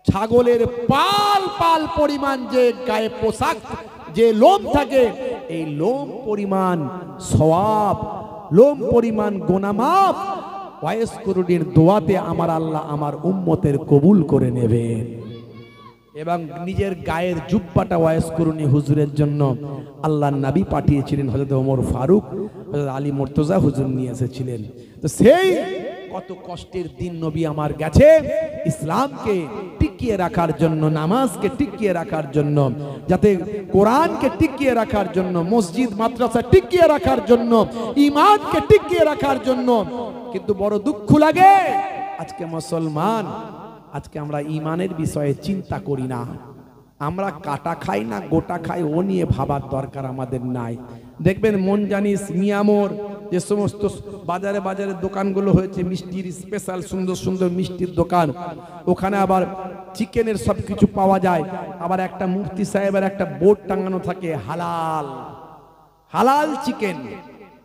[SPEAKER 2] ছাগলের পাল পরিমাণ যে গায়ে পোশাক যে লোম থাকে, এই লোম পরিমাণ সওয়াব, লোম পরিমাণ গুনাহ মাফ ওয়াইস কুরুনির দোয়াতে আমার আল্লাহ আমার উম্মতের কবুল করে নেবেন। এবং নিজের গায়ের জুব্বাটা ওয়াইস কুরুনি হুজুরের জন্য আল্লাহর নবী পাঠিয়েছিলেন। হযরত ওমর ফারুক, হযরত আলী মুর্তজা হুজুর নিয়ে এসেছিলেন। তো সেই কত কষ্টের দিন নবী আমার গেছে ইসলামকে টিকিয়ে রাখার জন্য, নামাজকে টিকিয়ে রাখার জন্য, যাতে কোরআনকে টিকিয়ে রাখার জন্য, মসজিদ মাদ্রাসা টিকিয়ে রাখার জন্য, ঈমানকে টিকিয়ে রাখার জন্য। কিন্তু বড় দুঃখ লাগে আজকে মুসলমান, আজকে আমরা ঈমানের বিষয়ে চিন্তা করি না। আমরা কাটা খাই না গোটা খাই, ও নিয়ে ভাবার দরকার আমাদের নাই। দেখবেন মনজানিস, মিয়ামোর, যে সমস্ত বাজারে দোকানগুলো হয়েছে মিষ্টির স্পেশাল সুন্দর মিষ্টির দোকান, ওখানে আবার চিকেনের সব কিছু পাওয়া যায়। আবার একটা মুফতি সাহেবের একটা বোর্ড টাঙানো থাকে, হালাল চিকেন।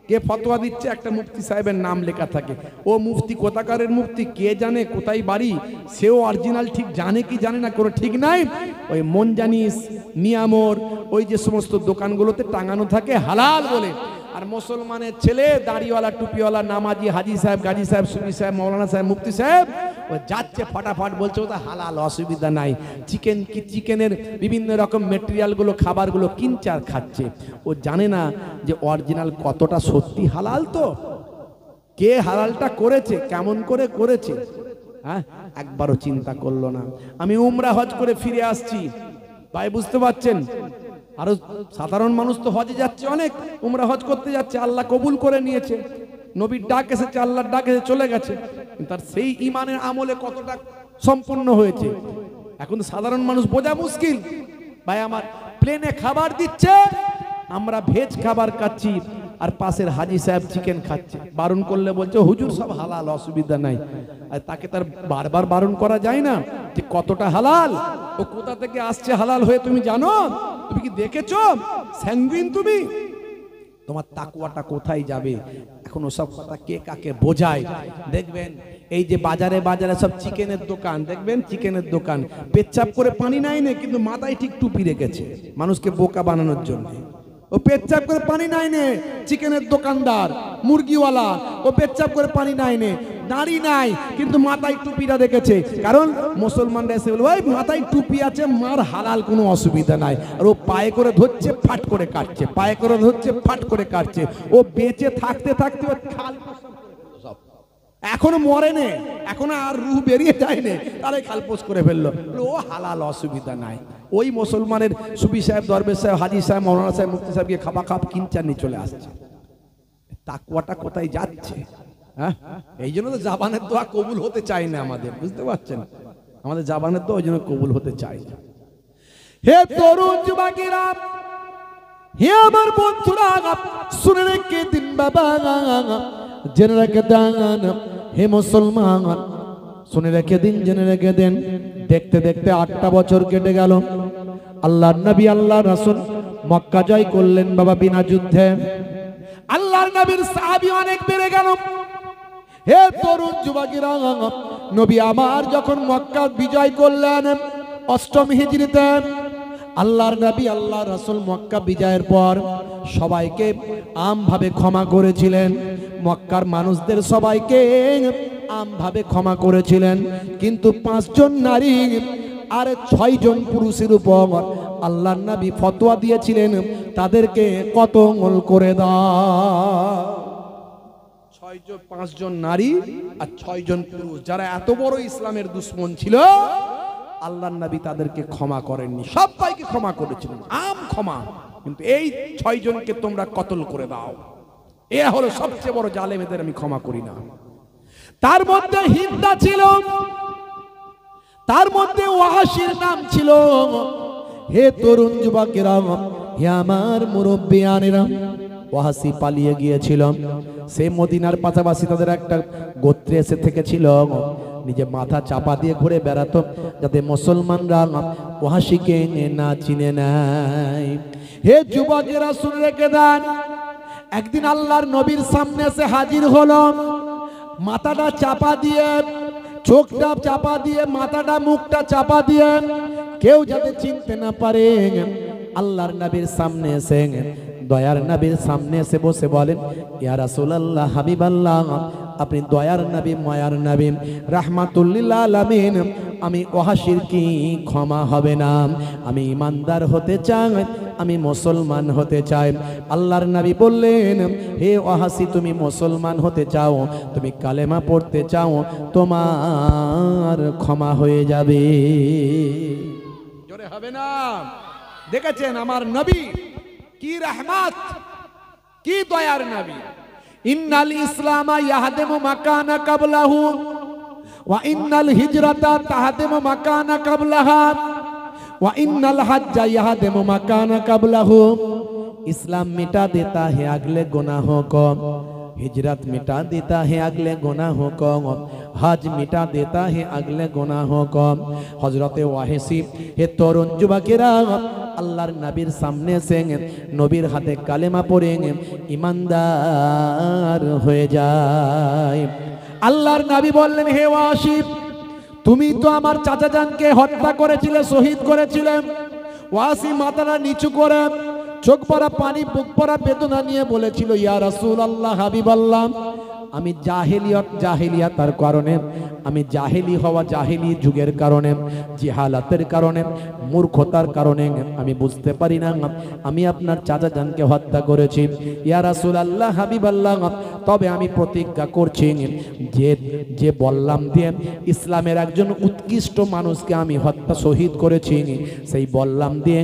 [SPEAKER 2] কে ফতোয়া দিচ্ছে একটা মুফতি সাহেবের নাম লেখা থাকে। ও মুফতি কোথাকারের মুফতি কে জানে, কোথায় বাড়ি, সেও অরিজিনাল ঠিক জানে কি জানে না কোনো ঠিক নাই। ওই মনজানিস, মিয়ামোর, ওই যে সমস্ত দোকানগুলোতে টাঙানো থাকে হালাল বলে। আর মুসলমানের ছেলে দাড়িওয়ালা টুপিওয়ালা নামাজি হাজি সাহেব, গাজী সাহেব, সুফি সাহেব, মৌলানা সাহেব, মুফতি সাহেব, ও যাচ্ছে ফটাফট বলছে ওটা হালাল, অসুবিধা নাই। চিকেনের বিভিন্ন রকম মেটেরিয়ালগুলো, খাবারগুলো কিনছে আর খাচ্ছে। ও জানে না যে অরিজিনাল কতটা সত্যি হালাল, তো কে হালালটা করেছে, কেমন করে করেছে, হ্যাঁ একবারও চিন্তা করলো না। আমি উমরা হজ করে ফিরে আসছি ভাই, বুঝতে পারছেন। আরো সাধারণ মানুষ তো হজে যাচ্ছে, অনেক উমরা হজ করতে যাচ্ছে, আল্লাহ কবুল করে নিয়েছে, নবীর ডাক এসেছে, আল্লাহর ডাক এসে চলে গেছে। তার সেই ঈমানের আমলে কতটা সম্পূর্ণ হয়েছে এখন সাধারণ মানুষ বোঝা মুশকিল। ভাই আমার প্লেনে খাবার দিচ্ছে, আমরা ভেজ খাবার খাচ্ছি, আর পাশের হাজি সাহেব চিকেন খাচ্ছে। বারণ করলে বলছে হুজুর সব হালাল, অসুবিধা নাই। আর তাকে তার বারবার বারণ করা যায় না যে কতটা হালাল, ও কোথা থেকে আসছে হালাল হয়ে তুমি জানো? তুমি কি দেখেছো? স্যাঙ্গুইন তুমি? তোমার তাকওয়াটা কোথায় যাবে? এখন ওসব কথা কে কাকে বোঝায়? দেখবেন এই যে বাজারে বাজারে সব চিকেনের দোকান, দেখবেন চিকেনের দোকান পেচ্ছাপ করে পানি নাই নে, কিন্তু মাথায় ঠিক টুপি রেখেছে মানুষকে বোকা বানানোর জন্য। ও পেচ্ছাপ করে পানি নাই নে, চিকেনের দোকানদার মুরগিওয়ালা, ও পেচ্ছাপ করে পানি নাই নে, দাড়ি নাই কিন্তু মাথায় টুপিটা রেখেছে। কারণ মুসলমানরা এসে বলে ওই মাথায় টুপি আছে, মার হালাল কোনো অসুবিধা নাই। আর ও পায়ে করে ধরছে, ফাট করে কাটছে, পায়ে করে ধরছে, ফাট করে কাটছে। ও বেঁচে থাকতে থাকতে ও খাল এখনো মরে নে, এখনো আর রুহ বেরিয়ে যায়নি, তারাই খালপোষ করে ফেললো। ও হালাল, অসুবিধা নাই। ওই মুসলমানের সুফি সাহেব, দরবেশ সাহেব, হাজি সাহেব, মৌলানা সাহেব, মুফতি সাহেবকে খাবা খাপ কিনচান নিয়ে চলে আসছে। তাকওয়াটা কোথায় যাচ্ছে? হ্যাঁ, এই জন্য তো জাবানের দোয়া কবুল হতে চায় না আমাদের, বুঝতে পারছেন? আমাদের জাবানের দোয়া ওই জন্য কবুল হতে চায় না।
[SPEAKER 1] হে তরুণ যুবকেরা, হে আমার বন্ধুরা, শুনে রেখে দিন বাবা,
[SPEAKER 2] জেনে রেখে দেন হে মুসলমান, শুনে রেখে দিন, জেনে রেখে দেন। দেখতে দেখতে 8টা বছর কেটে গেল। আল্লাহর নবী, আল্লাহর রাসূল মক্কা জয় করলেন বাবা বিনা যুদ্ধে।
[SPEAKER 1] আল্লাহর নবীর সাহাবী অনেক বেড়ে গেল।
[SPEAKER 2] হে তরুণ যুবকেরা, নবী আমার যখন মক্কা বিজয় করলেন 8ম হিজরিতে, আল্লাহর নবী, আল্লাহর রাসূল মক্কা বিজয়ের পর সবাইকে আমভাবে ক্ষমা করেছিলেন। মক্কার মানুষদের সবাইকে আমভাবে ক্ষমা করেছিলেন, কিন্তু 5 জন নারী আর 6 জন পুরুষের উপর আল্লাহর নবী ফতোয়া দিয়েছিলেন তাদেরকে কতল করে দাও। 5 জন নারী আর 6 জন পুরুষ, যারা এত বড় ইসলামের দুশমন ছিল, আল্লাহর নবী তাদেরকে ক্ষমা করেননি, সবাইকে ক্ষমা করেছিলেন, আম ক্ষমা। কিন্তু এই 6 জনকে তোমরা কতল করে দাও, এ হলো সবচেয়ে বড় জালেম, এদের আমি ক্ষমা করি না।
[SPEAKER 1] তার মধ্যে হিন্দা ছিল, তার মধ্যে ওয়াহাশির নাম ছিল।
[SPEAKER 2] হে তরুণ যুবকেরা, হে আমার মুরব্বিয়ানেরা, ওয়াহাসি পালিয়ে গিয়েছিল। সে মদিনার পাশাপাশি তাদের একটা গোত্রে এসে থেকেছিল, নিজে মাথা চাপা দিয়ে ঘুরে বেড়াতো যাতে মুসলমানরা ওয়াহাসিকে না চিনে নেয়।
[SPEAKER 1] হে যুবকেরা, শুনে রেখে দেন, একদিন আল্লাহর নবীর সামনে এসে হাজির হলো, মাথাটা চাপা দিয়ে, চোখটা চাপা দিয়ে, মাথাটা মুখটা চাপা দিয়ে,
[SPEAKER 2] কেউ যাতে চিনতে না পারে। আল্লাহর নবীর সামনে এসে, দয়ার নবীর সামনে এসে বসে বলেন, ইয়া রাসূলুল্লাহ, হাবিবাল্লাহ, আপনি দয়ার নবী, মায়ার নবী, রাহমাতুল লিল আলামিন, আমি ওয়াহাশির কি ক্ষমা হবে না? আমি ইমানদার হতে চাই, আমি মুসলমান হতে চাই। আল্লাহর নবী বললেন, হে ওয়াহাসি, তুমি মুসলমান হতে চাও, তুমি কালেমা পড়তে চাও, তোমার ক্ষমা হয়ে যাবে।
[SPEAKER 1] জোরে হবে না? দেখেছেন আমার নবী কি রহমত, কি দয়ার নবী। ইন্নাল ইসলামা ইয়াহদিমু মাকানা কাবলাহু ওয়া ইন্নাল হিজরাতা তাহদিমু মাকানা কাবলাহা ওয়া ইন্নাল হজ্জা ইয়াহদিমু মাকানা কাবলাহু।
[SPEAKER 2] इस्लाम मिटा देता है अगले गुनाहों को, हिजरत मिटा देता है अगले गुनाहों को, हज मिटा देता है अगले गुनाहों को। हजरत वाहिसी, हे तरुण जुबकेरा, আল্লাহর নবীর সামনে এসে নবীর হাতে কালেমা পড়ে ইমানদার হয়ে যায়।
[SPEAKER 1] আল্লাহর নবী বললেন, হে ওয়াসি, তুমি তো আমার চাচা জানকে হত্যা করেছিলে, শহীদ করেছিলে। ওয়াসি মাথাটা নিচু করে, চোখ পড়া পানি, বুক পড়া বেদনা নিয়ে বলেছিল, ইয়া রাসূলুল্লাহ, হাবিবাল্লাহ, আমি জাহেলিয়াতার কারণে, আমি জাহেলি হওয়া, জাহেলি যুগের কারণে, জিহালাতের কারণে, মূর্খতার কারণে আমি বুঝতে পারি না আমি আপনার চাচা জানকে হত্যা করেছি। ইয়া রাসূলুল্লাহ, হাবিবাল্লাহ, তবে আমি প্রতিজ্ঞা করছি যে বললাম দিয়ে ইসলামের একজন উৎকৃষ্ট মানুষকে আমি হত্যা, শহীদ করেছি, সেই বললাম দিয়ে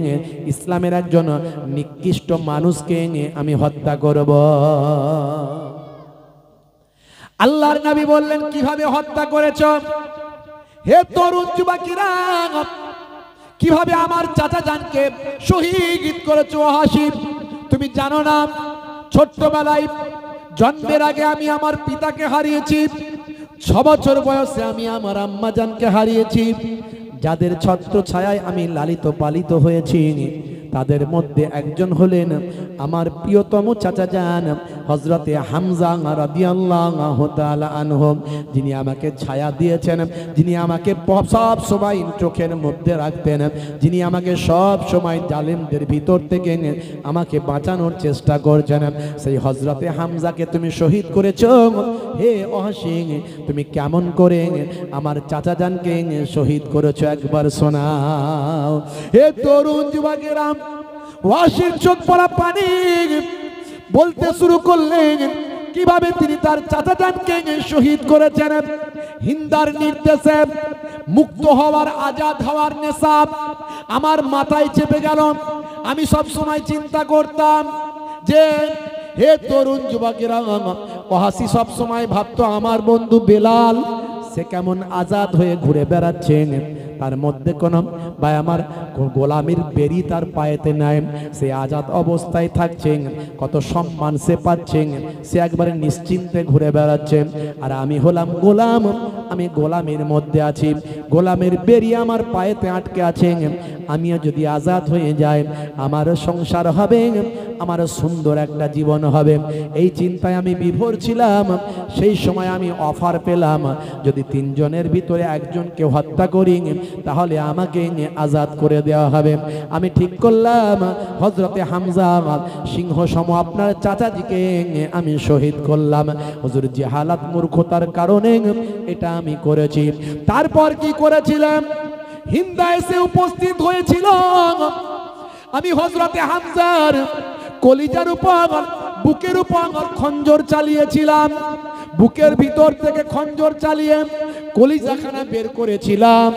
[SPEAKER 1] ইসলামের একজন নিকৃষ্ট মানুষকে আমি হত্যা করব। আল্লাহর নবী বললেন, কিভাবে হত্যা করেছ? হে তরুণ যুবকেরা, কিভাবে আমার চাচা জানকে শহীদ করেছো হাসিব? তুমি জানো না, ছোট্টবেলায় জন্মের আগে আমি আমার পিতাকে হারিয়েছি, 6 বছর বয়সে আমি আমার আম্মা জানকে হারিয়েছি। যাদের ছত্র ছায়ায় আমি লালিত পালিত হয়েছি, তাদের মধ্যে একজন হলেন আমার প্রিয়তম চাচা জান হযরতে হামজা রাদিয়াল্লাহু তাআলা আনহু, যিনি আমাকে ছায়া দিয়েছেন, যিনি আমাকে সব সময় চোখের মধ্যে রাখতেন, যিনি আমাকে সব সময় জালেমদের ভিতর থেকে আমাকে বাঁচানোর চেষ্টা করছেন। সেই হযরতে হামজাকে তুমি শহীদ করেছো। হে অহাসিং, তুমি কেমন করে আমার চাচা জানকে শহীদ করেছো একবার শোনাও। হে তরুণ যুবকেরা, ওয়াসির চোখ পড়া পানি বলতে শুরু করলেন কিভাবে তিনি তার চাচা জানকে শহীদ করেছেন। হিন্দার নির্দেশে মুক্ত হওয়ার, আজাদ হওয়ার নেশা আমার মাথায় চেপে গেল। আমি সব সময় চিন্তা করতাম যে হে তরুণ যুবকেরা, ওয়াসি সব সময় ভাবতো আমার বন্ধু বেলাল সে কেমন আজাদ হয়ে ঘুরে বেড়াচ্ছেন, তার মধ্যে কোনো বা আমার গোলামির বেরি তার পায়েতে নাই, সে আজাদ অবস্থায় থাকছেন, কত সম্মান সে পাচ্ছেন, সে একবারে নিশ্চিন্তে ঘুরে বেড়াচ্ছেন। আর আমি হলাম গোলাম, আমি গোলামের মধ্যে আছি, গোলামের বেরি আমার পায়েতে আটকে আছেন। আমিও যদি আজাদ হয়ে যাই, আমারও সংসার হবে, আমারও সুন্দর একটা জীবন হবে। এই চিন্তায় আমি বিভোর ছিলাম। সেই সময় আমি অফার পেলাম, যদি 3 জনের ভিতরে একজনকে হত্যা করি তাহলে আমাকে আজাদ করে দেওয়া হবে। আমি ঠিক করলাম হযরতে হামজা সিংহ সম আপনার চাচাজিকে আমি শহীদ করলাম। হুজুর জাহালাত মূর্খতার কারণে এটা আমি করেছি। তারপর কি করেছিলাম? হিন্দা এসে উপস্থিত হয়েছিল। আমি হযরতে হামজার কলিজার উপর, বুকের উপর খঞ্জর চালিয়েছিলাম। বুকের ভিতর থেকে খঞ্জর চালিয়ে কলিজাখানা বের করেছিলাম।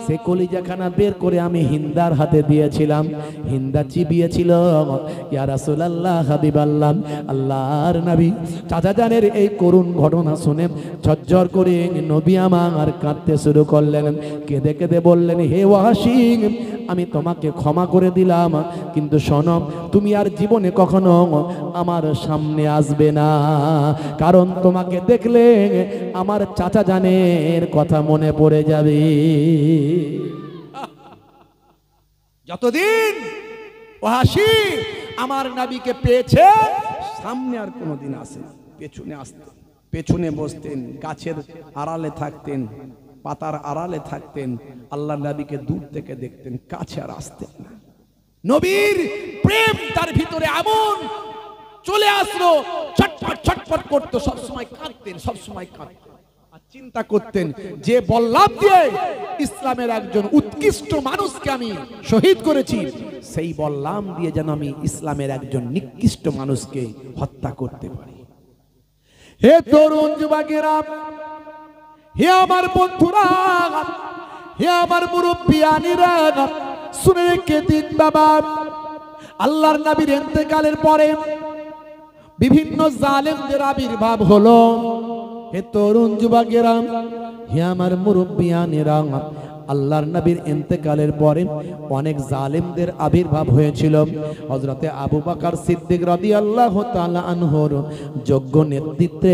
[SPEAKER 1] সে কলিজাখানা বের করে আমি হিন্দার হাতে দিয়েছিলাম। হিন্দা চিবিয়েছিল, ইয়া রাসূলুল্লাহ, হাবিবাল্লাহ, আল্লাহর নবী। চাচা জানের এই করুণ ঘটনা শুনে ঝরঝর করে নবী আমার কাঁদতে শুরু করলেন। কেঁদে কেঁদে বললেন, হে ওয়াসি, আমি তোমাকে ক্ষমা করে দিলাম, কিন্তু শোনো, তুমি আর জীবনে কখনো আমার সামনে আসবে না, কারণ তোমাকে দেখলে আমার চাচা জানের কথা মনে পড়ে যাবে। যতদিন ওয়াসি আমার নবীকে পেয়েছে, সামনে আর কোনোদিন আসে, পেছনে আসতেন, পেছনে বসতেন, গাছের আড়ালে থাকতেন, পাতার আড়ালে থাকতেন, আল্লাহ নবীকে দূর থেকে দেখতেন, কাছে আর আসতেন না। নবীর প্রেম তার ভিতরে এমন চলে আসলো, ছটফট ছটফট করতো, সবসময় কাঁদতেন, সবসময় কাঁদতেন। আর চিন্তা করতেন যে বললাম দিয়ে ইসলামের একজন উৎকৃষ্ট মানুষকে আমি শহীদ করেছি, সেই বললাম দিয়ে যেন আমি ইসলামের একজন নিকৃষ্ট মানুষকে হত্যা করতে পারি। হে তরুণ যুবকেরা, হে আমার বন্ধুরা, হে আমার মুরব্বিয়ানিরা, শুনে রেখে দিন বাবা, আল্লাহর নবীর ইন্তেকালের পরে বিভিন্ন জালেমদের আবির্ভাব হলো। হে তরুণ যুবকেরা, হে আমার মুরব্বিয়ানিরা, আল্লাহর নবীর ইন্তেকালের পরে অনেক জালেমদের আবির্ভাব হয়েছিল। হযরতে আবু বকর সিদ্দিক রাদিয়াল্লাহু তাআলা আনহুর যোগ্য নেতৃত্বে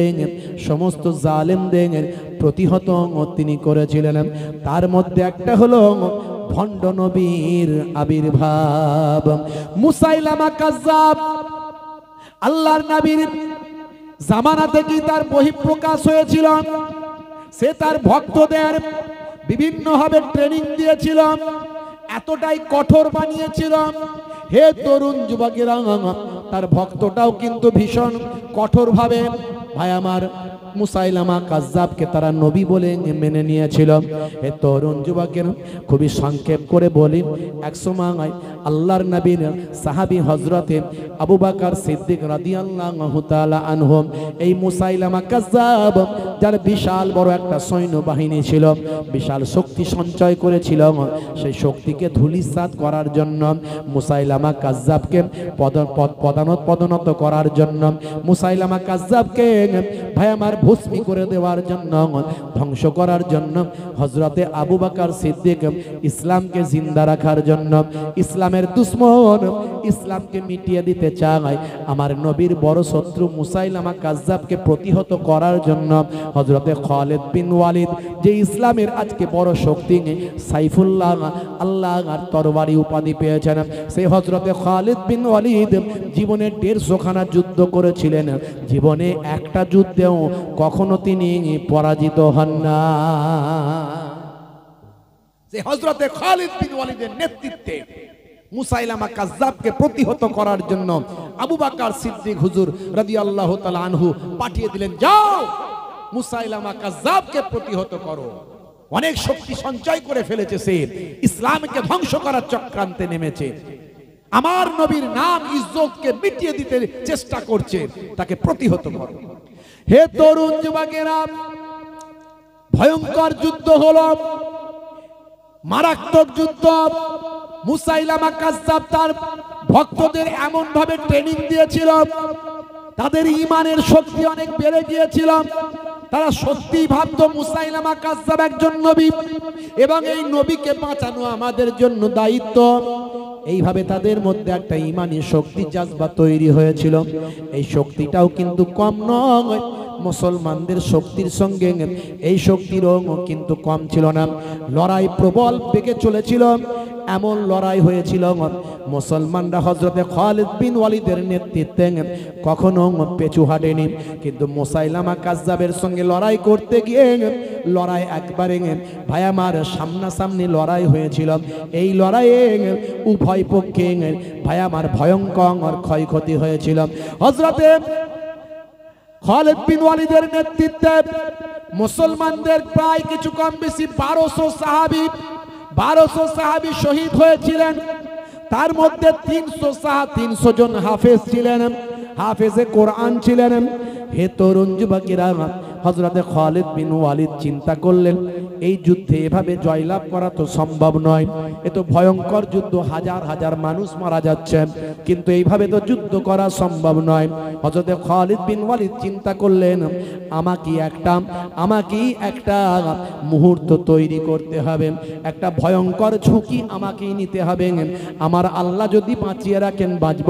[SPEAKER 1] সমস্ত জালেমদের প্রতিহত তিনি করেছিলেন। তার মধ্যে একটা হলো ভণ্ড নবীর আবির্ভাব। মুসাইলামা কাজ্জাব আল্লাহর নবীর জামানা থেকেই তার বহিঃপ্রকাশ হয়েছিল। সে তার ভক্তদের বিভিন্নভাবে ট্রেনিং দিয়েছিল, এতটাই কঠোর বানিয়েছিল। হে তরুণ যুবকেরা, তার ভক্তটাও কিন্তু ভীষণ কঠোরভাবে ভাই আমার মুসাইলামা কাজ্জাবকে তারা নবী বলে মেনে নিয়েছিল। হে তরুণ যুবকের, খুবই সংক্ষেপ করে বলি, একসময় আল্লাহর নবীর সাহাবী হযরতে আবু বকর সিদ্দিক রাদিয়াল্লাহু তাআলা আনহু এই মুসাইলামা কাজ্জাব, যার বিশাল বড় একটা সৈন্যবাহিনী ছিল, বিশাল শক্তি সঞ্চয় করেছিল, সেই শক্তিকে ধূলিসাৎ করার জন্য, মুসাইলামা কাজ্জাবকে পদোন্নত করার জন্য, মুসাইলামা কাজ্জাবকে
[SPEAKER 2] ভাই আমার ভস্মী করে দেওয়ার জন্য, ধ্বংস করার জন্য, হযরতে আবু বকর সিদ্দিক ইসলামকে জিন্দা রাখার জন্য, ইসলামের দুশমন ইসলামকে মিটিয়ে দিতে চায়, আমার নবীর বড় শত্রু মুসাইলামা কাজ্জাবকে প্রতিহত করার জন্য হযরতে খালিদ বিন ওয়ালিদ, যে ইসলামের আজকে বড় শক্তি, সাইফুল্লাহ আল্লাহর তরবারি উপাধি পেয়েছেন, সেই হযরতে খালিদ বিন ওয়ালিদ জীবনে 150 খানা যুদ্ধ করেছিলেন, জীবনে একটা যুদ্ধেও কখনো তিনি পরাজিত হন না। যে হযরতে খালিদ বিন ওয়ালিদের নেতৃত্বে মুসাইলামা কাজ্জাবকে প্রতিহত করার জন্য আবু বকর সিদ্দিক হুজুর রাদিয়াল্লাহু তাআলা আনহু পাঠিয়ে দিলেন, যাও মুসাইলামা কাজ্জাবকে প্রতিহত করো। অনেক শক্তি সঞ্চয় করে ফেলেছে, সে ইসলামকে ধ্বংস করার চক্রান্তে নেমেছে, আমার নবীর নাম ইজ্জতকে মিটিয়ে দিতে চেষ্টা করছে, তাকে প্রতিহত করো। হে তরুণ যুবকেরা, ভয়ঙ্কর যুদ্ধ হলো, মারাত্মক যুদ্ধ। মুসাইলামা কাজ্জাব তার ভক্তদের এমন ভাবে ট্রেনিং দিয়েছিল, তাদের ঈমানের শক্তি অনেক বেড়ে গিয়েছিল, তারা সত্যি ভাবতো মুসাইলামা কাজ্জাব একজন নবী এবং এই নবীকে বাঁচানো আমাদের জন্য দায়িত্ব। এইভাবে তাদের মধ্যে একটা ঈমানী শক্তি জাজবা তৈরি হয়েছিল। এই শক্তিটাও কিন্তু কম নয়, মুসলমানদের শক্তির সঙ্গে এই শক্তিরও কিন্তু কম ছিল না। লড়াই প্রবল বেগে চলেছিল, এমন লড়াই হয়েছিল মুসলমানরা হযরতে খালিদ বিন ওয়ালিদের নেতৃত্বে কখনো পেছু হাঁটেনি, কিন্তু মুসাইলামা কাজ্জাবের সঙ্গে লড়াই করতে গিয়ে লড়াই একবারে ভাই আমার সামনাসামনি লড়াই হয়েছিল। এই লড়াইয়ে উভয় পক্ষে ভাই আমার ভয়ঙ্কর ক্ষয়ক্ষতি হয়েছিল। হযরতে খালিদ বিন ওয়ালিদের নেতৃত্বে মুসলমানদের প্রায় কিছু কম বেশি 1200 সাহাবী শহীদ হয়েছিলেন। তার মধ্যে 300 জন হাফেজ ছিলেন, হাফেজে কোরআন ছিলেন। হে তরুণ যুবকেরা, হযরতে খালিদ বিন ওয়ালিদ চিন্তা করলেন, এই যুদ্ধে এভাবে জয়লাভ করা তো সম্ভব নয়, এ তো ভয়ঙ্কর যুদ্ধ, হাজার হাজার মানুষ মারা যাচ্ছে, কিন্তু এইভাবে তো যুদ্ধ করা সম্ভব নয়। হযরতে খালিদ বিন ওয়ালিদ চিন্তা করলেন, আমাকেই একটা মুহূর্ত তৈরি করতে হবে, একটা ভয়ঙ্কর ঝুঁকি আমাকেই নিতে হবে। আমার আল্লাহ যদি বাঁচিয়ে রাখেন বাঁচব,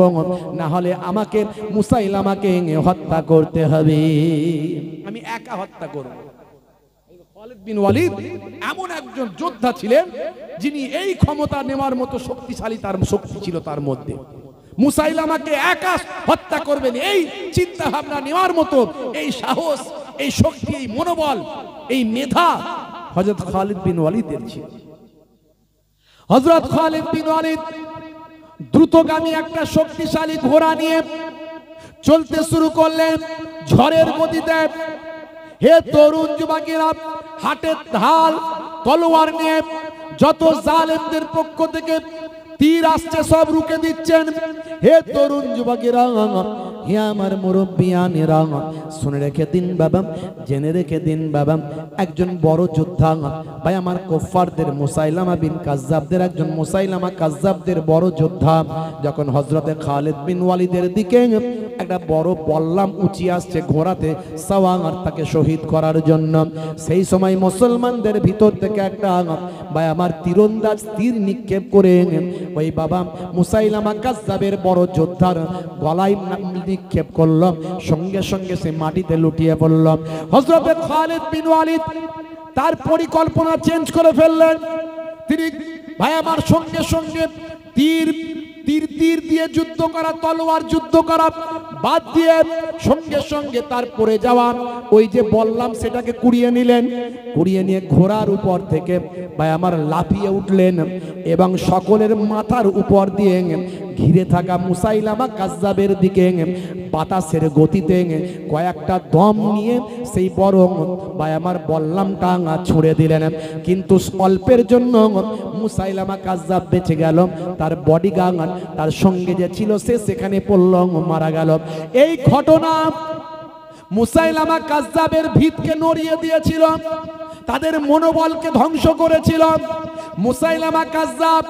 [SPEAKER 2] না হলে আমাকে মুসাইলামাকে হত্যা করতে হবে, আমি একা হত্যা করব। খালিদ বিন ওয়ালিদ এমন একজন যোদ্ধা ছিলেন যিনি এই ক্ষমতা নেওয়ার মতো শক্তিশালী, তার শক্তি ছিল তার মধ্যে। মুসাইলামাকে একা হত্যা করবেন এই চিন্তা ভাবনা নেওয়ার মতো এই সাহস, এই শক্তি, এই মনোবল, এই মেধা হযরত খালিদ বিন ওয়ালিদের ছিল। হযরত খালিদ বিন ওয়ালিদ দ্রুতগামী একটা শক্তিশালী ঘোড়া নিয়ে চলতে শুরু করলেন ঝড়ের গতিতে। হে তরুণ যুবকেরা, হাতের ঢাল তলোয়ার নিয়ে যত জালেমদের পক্ষ থেকে তীর আসছে সব রুখে দিচ্ছেন। হে তরুণ যুবকেরা, হে আমার মুরব্বিয়ানেরা, শুনে রেখে দিন বাবা, জেনে রেখে দিন বাবা, একজন বড় যোদ্ধা ভাই আমার কুফফারদের মুসাইলামা বিন কাজ্জাবদের, একজন মুসাইলামা কাজ্জাবদের বড় যোদ্ধা যখন হযরতে খালিদ বিন ওয়ালিদের দিকে একটা বড় বল্লাম উঁচিয়ে আসছে ঘোড়াতে সাওয়ার তাকে শহীদ করার জন্য, সেই সময় মুসলমানদের ভিতর থেকে একটা ভাই আমার তীরন্দাজ তীর নিক্ষেপ করে ওই বাবা মুসাইলামা কাজ্জাবের বড় যোদ্ধার গলায় নিক্ষেপ করল, সঙ্গে সঙ্গে সে মাটিতে লুটিয়ে পড়ল। হযরতে খালিদ বিন ওয়ালিদ তার পরিকল্পনা চেঞ্জ করে ফেললেন। তিনি ভাই আমার সঙ্গে সঙ্গে তীর দিয়ে যুদ্ধ করা, তলোয়ার যুদ্ধ করা বাদ দিয়ে সঙ্গে সঙ্গে তার পড়ে যাওয়া ওই যে বললাম সেটাকে কুড়িয়ে নিলেন। কুড়িয়ে নিয়ে ঘোড়ার উপর থেকে ভাই আমার লাফিয়ে উঠলেন এবং সকলের মাথার উপর দিয়ে ঘিরে থাকা মুসাইলামা কাজ্জাবের দিকে বাতাসের গতিতে কয়েকটা দম নিয়ে সেই বড় ভাই আমার বললামটা ছুঁড়ে দিলেন। কিন্তু অল্পের জন্য মুসাইলামা কাজ্জাব বেঁচে গেল, তার বডিগার্ড তার সঙ্গে যে ছিল সে সেখানে পড়ল, মারা গেল। এই ঘটনা মুসাইলামা কাজ্জাবের ভিতকে নড়িয়ে দিয়েছিল, তাদের মনোবলকে ধ্বংস করেছিল। মুসাইলামা কাজ্জাব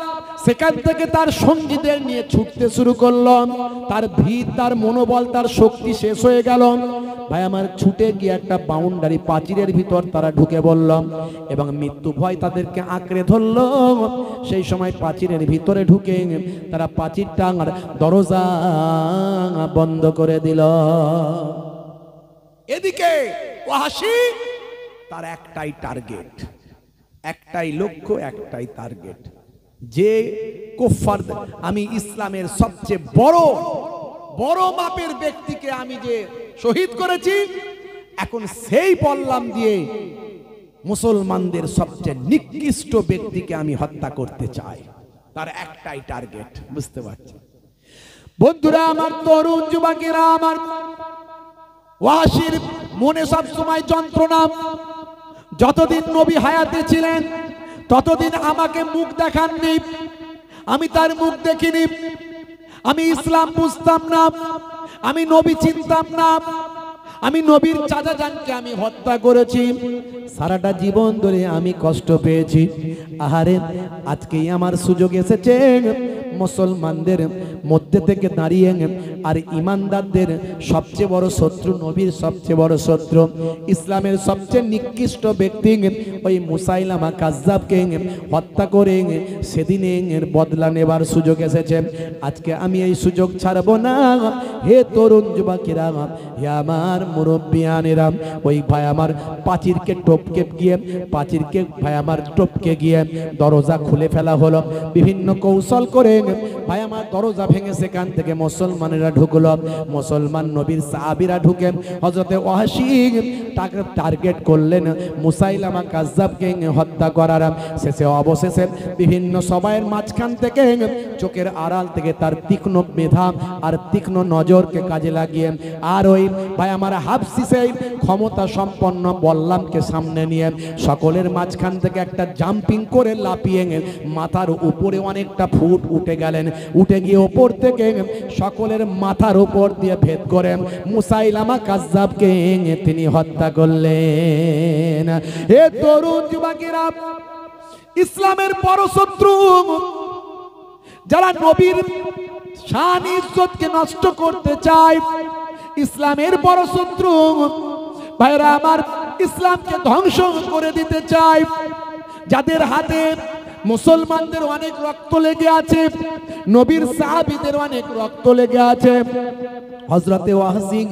[SPEAKER 2] সেখান থেকে তার সঙ্গীদের নিয়ে ছুটতে শুরু করলো। তার ভিড়, তার মনোবল, তার শক্তি শেষ হয়ে গেল। ভাই আমার ছুটে গিয়ে একটা বাউন্ডারি প্রাচীরের ভিতর তারা ঢুকে বলল এবং মৃত্যু ভয় তাদেরকে আঁকড়ে ধরলো। সেই সময় প্রাচীরের ভিতরে ঢুকে তারা প্রাচীরটা দরজা বন্ধ করে দিল। এদিকে ওয়াহশী, তার একটাই টার্গেট, একটাই লক্ষ্য, একটাই টার্গেট, যে কুফার, আমি ইসলামের সবচেয়ে বড় মাপের ব্যক্তিকে আমি যে শহীদ করেছি, এখন সেই বললাম দিয়ে মুসলমানদের সবচেয়ে নিকৃষ্ট ব্যক্তিকে আমি হত্যা করতে চাই। তার একটাই টার্গেট, বুঝতে পারছি বন্ধুরা আমার, তরুণ যুবকেরা আমার, ওয়াহশীর মনে সব সময় যন্ত্রণা। যতদিন নবী হায়াতে ছিলেন ততদিন আমাকে মুখ দেখাননি, আমি তার মুখ দেখিনি, আমি ইসলাম বুঝতাম না, আমি নবী চিনতাম না, আমি নবীর চাচা জানকে আমি হত্যা করেছি। সারাটা জীবন ধরে আমি কষ্ট পেয়েছি। আহারে, আজকেই আমার সুযোগ এসেছে মুসলমানদের মধ্যে থেকে দাঁড়িয়ে আর ইমানদারদের সবচেয়ে বড় শত্রু, নবীর সবচেয়ে বড় শত্রু, ইসলামের সবচেয়ে নিকৃষ্ট ব্যক্তি ওই মুসাইলামা কাজ্জাবকে হত্যা করে সেদিনের বদলা নেবার সুযোগ এসেছে। আজকে আমি এই সুযোগ ছাড়বো না। হে তরুণ যুবকেরা, হে আমার মুরব্বিয়ানেরা, ওই ভাই আমার প্রাচীরকে টপকে গিয়ে দরজা খুলে ফেলা হলো। বিভিন্ন কৌশল করে ভাই আমার দরজা ভেঙে সেখান থেকে মুসলমানেরা ঢুকলো। মুসলমান নবীর সাহাবীরা ঢুকে হযরতে ওয়াহশী তাকে টার্গেট করলেন মুসাইলামা কাজ্জাবকে হত্যা করার। শেষে অবশেষে বিভিন্ন সবাইয়ের মাঝখান থেকে, চোখের আড়াল থেকে তার তীক্ষ্ণ মেধা আর তীক্ষ্ণ নজরকে কাজে লাগিয়ে আর ওই ভাই আমার হাবশী সেই ক্ষমতা সম্পন্ন বল্লামকে সামনে নিয়ে সকলের মাঝখান থেকে একটা জাম্পিং করে লাফিয়ে মাথার উপরে অনেকটা ফুট উঠে গেলেন। উঠে গিয়ে ওপর থেকে সকলের মাথার উপর দিয়ে ভেদ করে মুসাইলামা কাজ্জাবকে তিনি হত্যা করলেন। হে তরুণ যুবকেরা, ইসলামের বড় শত্রু যারা নবীর শান ইজ্জতকে নষ্ট করতে চায়, ইসলামের বড় শত্রু ভাইরা আমার, ইসলামকে ধ্বংস করে দিতে চায়, যাদের হাতে মুসলমানদের অনেক রক্ত লেগে আছে, নবীর সাহাবীদের অনেক রক্ত লেগে আছে। হযরতে ওয়াহশী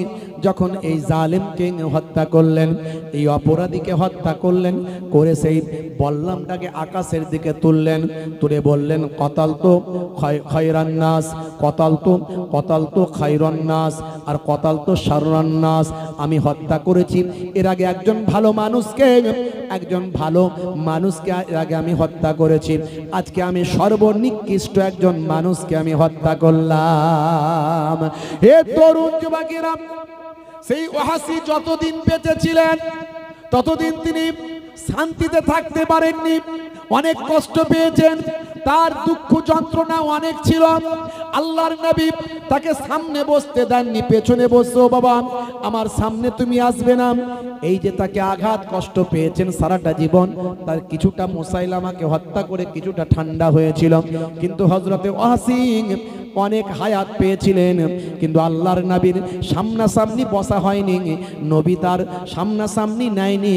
[SPEAKER 2] যখন এই জালেমকে হত্যা করলেন, এই অপরাধীকে হত্যা করলেন, করে সেই বল্লামটাকে আকাশের দিকে তুললেন, তুলে বললেন কতালতু খায়রান নাস, কতালতু খায়রান নাস আর কতালতু শাররান নাস। আমি হত্যা করেছি এর আগে একজন ভালো মানুষকে এর আগে আমি হত্যা করেছি। আজকে আমি সর্বনিকৃষ্ট একজন মানুষকে আমি হত্যা করলাম। হে তরুণ যুবকেরা, সেই ওয়াহশী যতদিন বেঁচে ছিলেন ততদিন তিনি শান্তিতে থাকতে পারেননি, অনেক কষ্ট পেয়েছেন, তার দুঃখ যন্ত্রণা অনেক ছিল। আল্লাহর নবী তাকে সামনে বসতে দেননি, পেছনে বসো বাবা, আমার সামনে তুমি আসবে না। এই যে তাকে আঘাত কষ্ট পেয়েছেন সারাটা জীবন, তার কিছুটা মুসাইলামাকে হত্যা করে কিছুটা ঠান্ডা হয়েছিল। কিন্তু হযরতে ওয়াহশী অনেক হায়াত পেয়েছিলেন, কিন্তু আল্লাহর নবীর সামনাসামনি বসা হয়নি, নবী তার সামনাসামনি নেয়নি,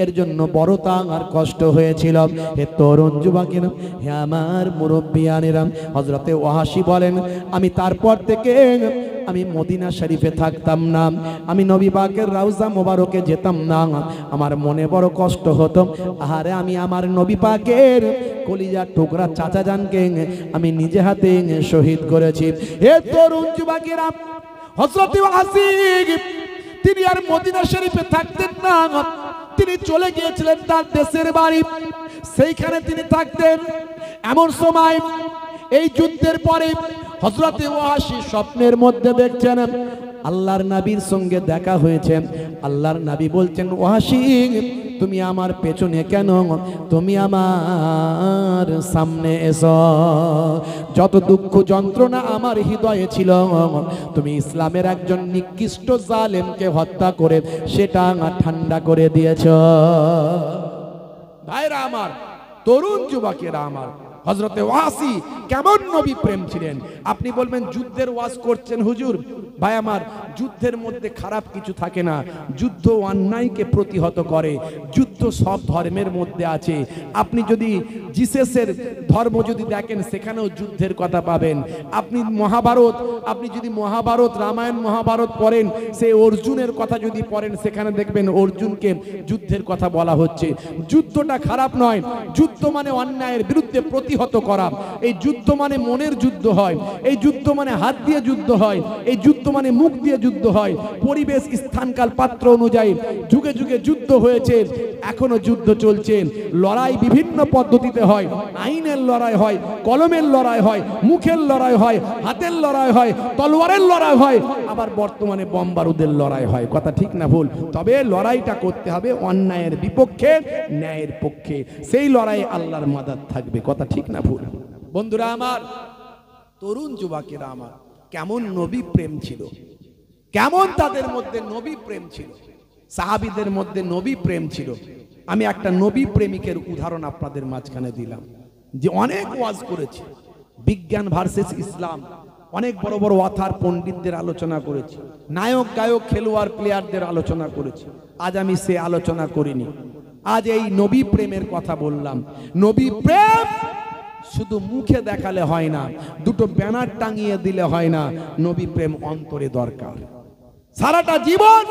[SPEAKER 2] এর জন্য বড় তার কষ্ট হয়েছিল। হে তরুণ যুবকেরা, হে আমার মুরব্বিয়ানেরা, হযরতে ওয়াহশী বলেন আমি তারপর থেকে আমি মদিনা শরীফে থাকতাম না, আমি নবী পাকের রওজা মোবারকে যেতাম না। আমার মনে বড় কষ্ট হতো, আহারে আমি আমার নবী পাকের কলিজার টুকরা চাচা জানকে আমি নিজে হাতে শহীদ করেছি। হে তরুণ যুবকেরা, হযরতে ওয়াহশী তিনি আর মদিনা শরীফে থাকতেন না, তিনি চলে গিয়েছিলেন তার দেশের বাড়ি, সেইখানে তিনি থাকতেন। এমন সময় এই যুদ্ধের পরে হযরতে ওয়াহশী স্বপ্নের মধ্যে দেখছেন আল্লাহর নবীর সঙ্গে দেখা হয়েছে। আল্লাহর নবী বলছেন, ওয়াহশী তুমি আমার পেছনে কেন, তুমি আমার সামনে এসো। যত দুঃখ যন্ত্রণা আমার হৃদয়ে ছিল, তুমি ইসলামের একজন নিকৃষ্ট জালেমকে হত্যা করে সেটা ঠান্ডা করে দিয়েছ। ভাইরা আমার, তরুণ যুবকেরা আমার, হযরতে ওয়াসি কেমন নবী প্রেম ছিলেন। আপনি বলবেন যুদ্ধের ওয়াজ করছেন হুজুর। ভাই আমার, যুদ্ধের মধ্যে খারাপ কিছু থাকে না। যুদ্ধ অন্যায়কে প্রতিহত করে। যুদ্ধ সব ধর্মের মধ্যে আছে। আপনি যদি জিসাসের ধর্ম যদি দেখেন, সেখানেও যুদ্ধের কথা পাবেন। আপনি যদি মহাভারত রামায়ণ মহাভারত পড়েন, সেই অর্জুনের কথা যদি পড়েন, সেখানে দেখবেন অর্জুনকে যুদ্ধের কথা বলা হচ্ছে। যুদ্ধটা খারাপ নয়। যুদ্ধ মানে অন্যায়ের বিরুদ্ধে প্রতিহত করা। এই যুদ্ধ মানে মনের যুদ্ধ হয়। এই যুদ্ধ মানে হাত দিয়ে যুদ্ধ হয়। এই যুদ্ধ মানে মুখ দিয়ে যুদ্ধ হয়। পরিবেশ, স্থানকাল, পাত্র অনুযায়ী যুগে যুগে যুদ্ধ হয়েছে, এখনো যুদ্ধ চলছে। লড়াই বিভিন্ন পদ্ধতিতে হয়। আইনের লড়াই হয়, কলমের লড়াই হয়, মুখের লড়াই হয়, হাতের লড়াই হয়, তলোয়ারের লড়াই হয়, আবার বর্তমানে বোম বারুদের লড়াই হয়। কথা ঠিক না ভুল? তবে লড়াইটা করতে হবে অন্যায়ের বিপক্ষে, ন্যায়ের পক্ষে। সেই লড়াইয়ে আল্লাহর মাদাদ থাকবে। কথা ঠিক না ভুল? বন্ধুরা আমার, তরুণ যুবকেরা আমার, কেমন নবী প্রেম ছিল, কেমন তাদের মধ্যে নবী প্রেম ছিল, সাহাবীদের মধ্যে নবী প্রেম ছিল। আমি একটা নবী প্রেমিকের উদাহরণ আপনাদের মাঝখানে দিলাম, যে অনেক ওয়াজ করেছে, বিজ্ঞান ভার্সেস ইসলাম, অনেক বড় বড় অথার পণ্ডিতদের আলোচনা করেছি, নায়ক গায়ক খেলোয়াড় প্লেয়ারদের আলোচনা করেছি। আজ আমি সে আলোচনা করিনি। আজ এই নবী প্রেমের কথা বললাম। নবী প্রেম শুধু মুখে দেখালে হয় না, দুটো ব্যানার টাঙিয়ে দিলে হয় না। নবী প্রেম অন্তরে দরকার। সারাটা জীবন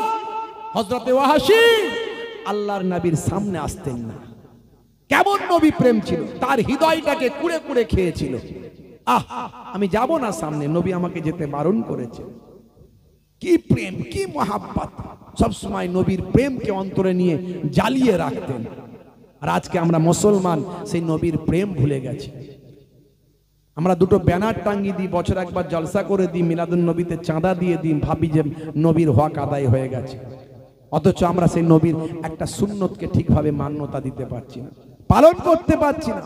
[SPEAKER 2] হযরতে ওয়াসি আল্লাহর নবীর সামনে আসতেন না। কেমন নবী প্রেম ছিল, তার হৃদয়টাকে কুড়ে কুড়ে খেয়েছিল। আমি যাব না সামনে, নবী আমাকে যেতে বারণ করেছে। কি প্রেম, কি মহাব্বত! সব সময় নবীর প্রেমকে অন্তরে নিয়ে জ্বালিয়ে রাখতেন। আর আজকে আমরা মুসলমান সেই নবীর প্রেম ভুলে গেছি। আমরা দুটো ব্যানার টাঙ্গিয়ে দিই, বছর একবার জলসা করে দিই, মিলাদুন নবীতে চাঁদা দিয়ে দিই, ভাবি যে নবীর হক আদায় হয়ে গেছে। অথচ আমরা সেই নবীর একটা সুন্নতকে ঠিকভাবে মান্যতা দিতে পারছি না, পালন করতে পারছি না।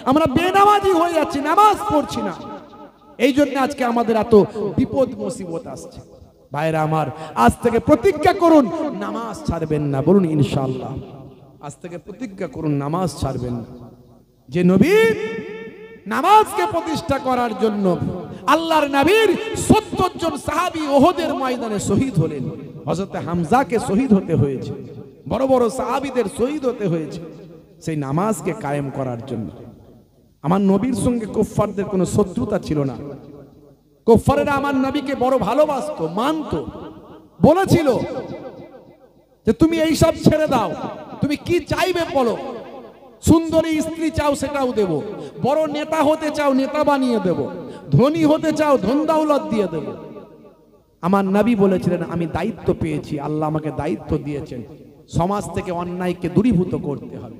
[SPEAKER 2] আমরা বেনামাজি হয়ে যাচ্ছি, নামাজ পড়ছি না। এই জন্য আজকে আমাদের এত বিপদ মুসিবত আসছে। ভাইরা আমার, আজ থেকে প্রতিজ্ঞা করুন নামাজ ছাড়বেন না। বলুন ইনশাআল্লাহ। আজ থেকে প্রতিজ্ঞা করুন নামাজ ছাড়বেন না। যে নবী নামাজকে প্রতিষ্ঠা করার জন্য আল্লাহর নবীর ৭০ জন সাহাবী ওহদের ময়দানে শহীদ হলেন। হযরত হামজাকে শহীদ হতে হয়েছে, বড় বড় সাহাবীদের শহীদ হতে হয়েছে সেই নামাজকে কায়েম করার জন্য। আমার নবীর সঙ্গে কুফফারদের কোনো শত্রুতা ছিল না। কুফফারেরা আমার নবীকে বড় ভালোবাসতো, মানতো, বলেছিল যে তুমি এই সব ছেড়ে দাও, তুমি কি চাইবে বলো, সুন্দরী স্ত্রী চাও সেটাও দেব, বড় নেতা হতে চাও নেতা বানিয়ে দেব, ধনী হতে চাও ধন দৌলত দিয়ে দেব। আমার নবী বলেছিলেন আমি দায়িত্ব পেয়েছি, আল্লাহ আমাকে দায়িত্ব দিয়েছেন, সমাজ থেকে অন্যায়কে দূরীভূত করতে হবে,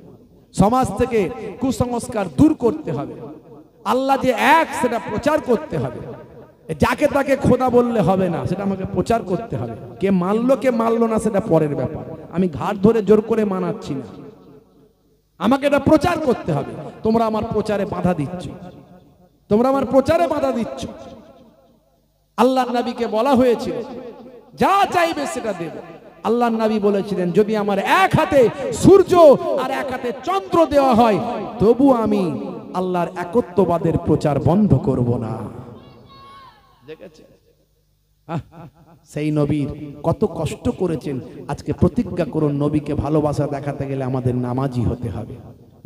[SPEAKER 2] সমাজ থেকে কুসংস্কার দূর করতে হবে, আল্লাহ যে এক সেটা প্রচার করতে হবে। যাকে তাকে খোদা বললে হবে না, সেটা আমাকে প্রচার করতে হবে। কে মানলো কে মানলো না সেটা পরের ব্যাপার, আমি ঘাট ধরে জোর করে মানাচ্ছি না, আমাকে এটা প্রচার করতে হবে। তোমরা আমার প্রচারে বাধা দিচ্ছ, তোমরা আমার প্রচারে বাধা দিচ্ছ। আল্লাহর নবীকে বলা হয়েছিল যা চাইবে সেটা দেব। আল্লাহর নবী বলেছিলেন যদি আমার এক হাতে সূর্য আর এক হাতে চন্দ্র দেওয়া হয় তবু আমি আল্লাহর একত্ববাদের প্রচার বন্ধ করব না। দেখেছেন সেই নবীর কত কষ্ট করেছেন। আজকে প্রতিজ্ঞা করুন নবীকে ভালোবাসা দেখাতে গেলে আমাদের নামাজি হতে হবে।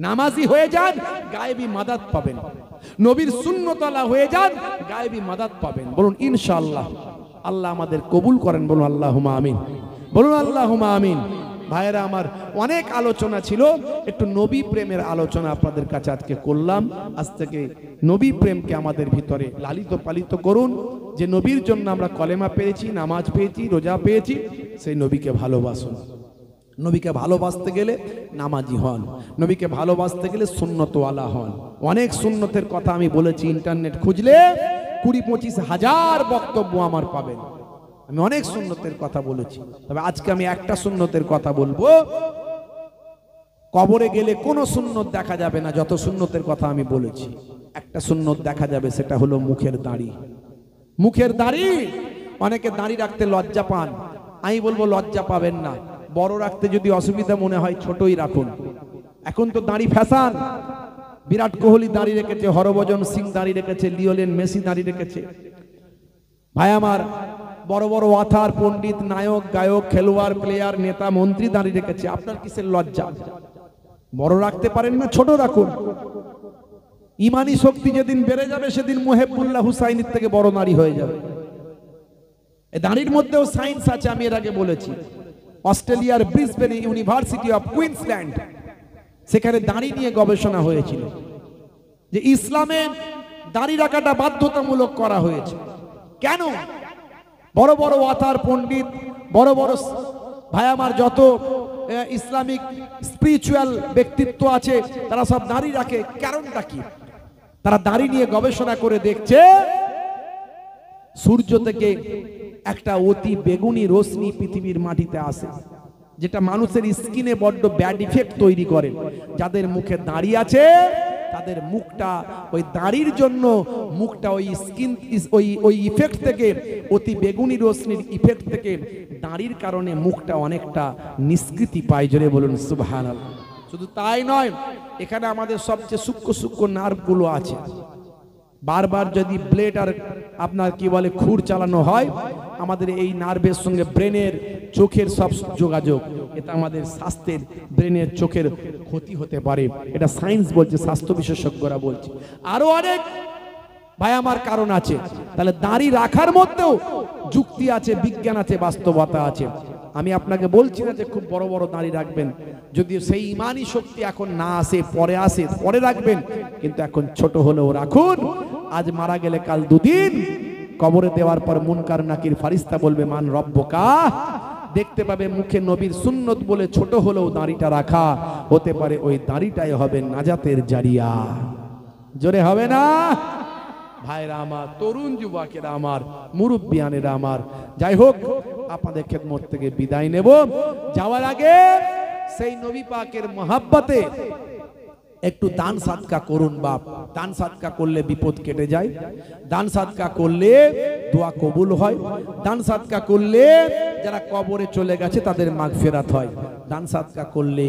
[SPEAKER 2] নামাজি হয়ে যান, গায়েবী মাদাত পাবেন। নবীর সুন্নতওয়ালা হয়ে যান, গায়েবী মাদাত পাবেন। বলুন ইনশাআল্লাহ। আল্লাহ আমাদের কবুল করেন। বলুন আল্লাহুম্মা আমিন। বলুন আল্লাহুম্মা আমিন। ভাইয়েরা আমার, অনেক আলোচনা ছিল, একটু নবী প্রেমের আলোচনা আপনাদের কাছে আজকে করলাম। আজ থেকে নবী প্রেমকে আমাদের ভিতরে লালিত পালিত করুন। যে নবীর জন্য আমরা কলেমা পেয়েছি, নামাজ পেয়েছি, রোজা পেয়েছি, সেই নবীকে ভালোবাসুন। নবীকে ভালোবাসতে গেলে নামাজি হন, নবীকে ভালোবাসতে গেলে সুন্নতওয়ালা হন। অনেক সুন্নতের কথা আমি বলেছি, ইন্টারনেট খুঁজলে 20-25 হাজার বক্তব্য আমার পাবেন। আমি অনেক সুন্নতের কথা বলেছি, তবে আজকে আমি একটা সুন্নতের কথা বলবো। কবরে গেলে কোনো সুন্নত দেখা যাবে না, যত সুন্নতের কথা আমি বলেছি। একটা সুন্নত দেখা যাবে, সেটা হলো মুখের দাড়ি। মুখের দাড়ি, অনেকে দাড়ি রাখতে লজ্জা পান, আমি বলবো লজ্জা পাবেন না। বড় রাখতে যদি অসুবিধা মনে হয় ছোটই রাখুন। এখন তো দাড়ি ফ্যাশন, বিরাট কোহলি দাঁড়িয়ে রেখেছে, হরভজন সিং দাঁড়িয়ে রেখেছে, লিওনেল মেসি দাঁড়িয়ে রেখেছে। ভাই আমার, বড় বড় অথার পণ্ডিত, নায়ক, গায়ক, খেলোয়াড়, প্লেয়ার, নেতা, মন্ত্রী দাঁড়িয়ে রেখেছে। আপনার কিসের লজ্জা? বড় রাখতে পারেন না, ছোট রাখুন। ইমানি শক্তি যেদিন বেড়ে যাবে সেদিন মুহিবুল্লাহ হুসাইনের থেকে বড় নারী হয়ে যাবে। এই দাঁড়ির মধ্যেও সায়েন্স আছে, আমি এর আগে বলেছি। অস্ট্রেলিয়ার ব্রিসবেন ইউনিভার্সিটি অফ কুইন্সল্যান্ড, সেখানে দাঁড়ি নিয়ে গবেষণা হয়েছিল যে ইসলামে দাঁড়ি রাখাটা বাধ্যতামূলক করা হয়েছে কেন। বড় বড় অথার পণ্ডিত, বড় বড় ভাই আমার যত ইসলামিক স্পিরিচুয়াল ব্যক্তিত্ব আছে তারা সব দাঁড়ি রাখে, কারণটা কি? তারা দাঁড়ি নিয়ে গবেষণা করে দেখছে সূর্য থেকে একটা অতি বেগুনি রশ্মি পৃথিবীর মাটিতে আসে, যেটা মানুষের স্কিনে বড্ড ব্যাড ইফেক্ট তৈরি করে। যাদের মুখে দাড়ি আছে তাদের মুখটা ওই দাড়ির জন্য মুখটা ওই স্কিন ওই ইফেক্ট থেকে, অতি বেগুনি রশ্মির ইফেক্ট থেকে দাড়ির কারণে মুখটা অনেকটা নিষ্কৃতি পায়। জোরে বলুন সুবহানাল্লাহ। শুধু তাই নয়, এখানে আমাদের সবচেয়ে সূক্ষ্ম সূক্ষ্ম নার্ভগুলো আছে। বারবার যদি ব্লেড আর আপনার কি বলে খুর চালানো হয়, আমাদের এই নার্ভের সঙ্গে ব্রেনের, চোখের সব যোগাযোগ, এটা আমাদের স্বাস্থ্যের, ব্রেনের, চোখের ক্ষতি হতে পারে। এটা সায়েন্স বলছে, স্বাস্থ্য বিশেষজ্ঞরা বলছে। আরো অনেক ভাই আমার কারণ আছে। তাহলে দাড়ি রাখার মধ্যেও যুক্তি আছে, বিজ্ঞান আছে, বাস্তবতা আছে। আমি আপনাকে বলছি না যে খুব বড় বড় দাড়ি রাখবেন, যদিও সেই ইমানি শক্তি এখন না আসে, পরে আসে, পরে রাখবেন, কিন্তু এখন ছোট হলেও রাখুন। আজ মারা গেলে কাল দুদিন কবরে দেওয়ার পর মুনকার নাকির ফারিস্তা বলবে মান রব্বুকা, দেখতে পাবে মুখে নবীর সুন্নত বলে ছোট হলেও দাড়িটা রাখা, হতে পারে ওই দাড়িটাই হবে নাজাতের জারিয়া। জোরে হবে না ভাইরা আমার, তরুণ যুবকেরা আমার, মুরব্বিয়ানেরা আমার। যাই হোক, আপনাদের খেদমত থেকে বিদায় নেব। যাওয়ার আগে সেই নবী পাকের মহাব্বতে একটু দান সাদকা করুন বাপ। দান সাদকা করলে বিপদ কেটে যায়, দান সাদকা করলে দোয়া কবুল হয়, দান সাদকা করলে যারা কবরে চলে গেছে তাদের মাগফিরাত হয়, দান সাদকা করলে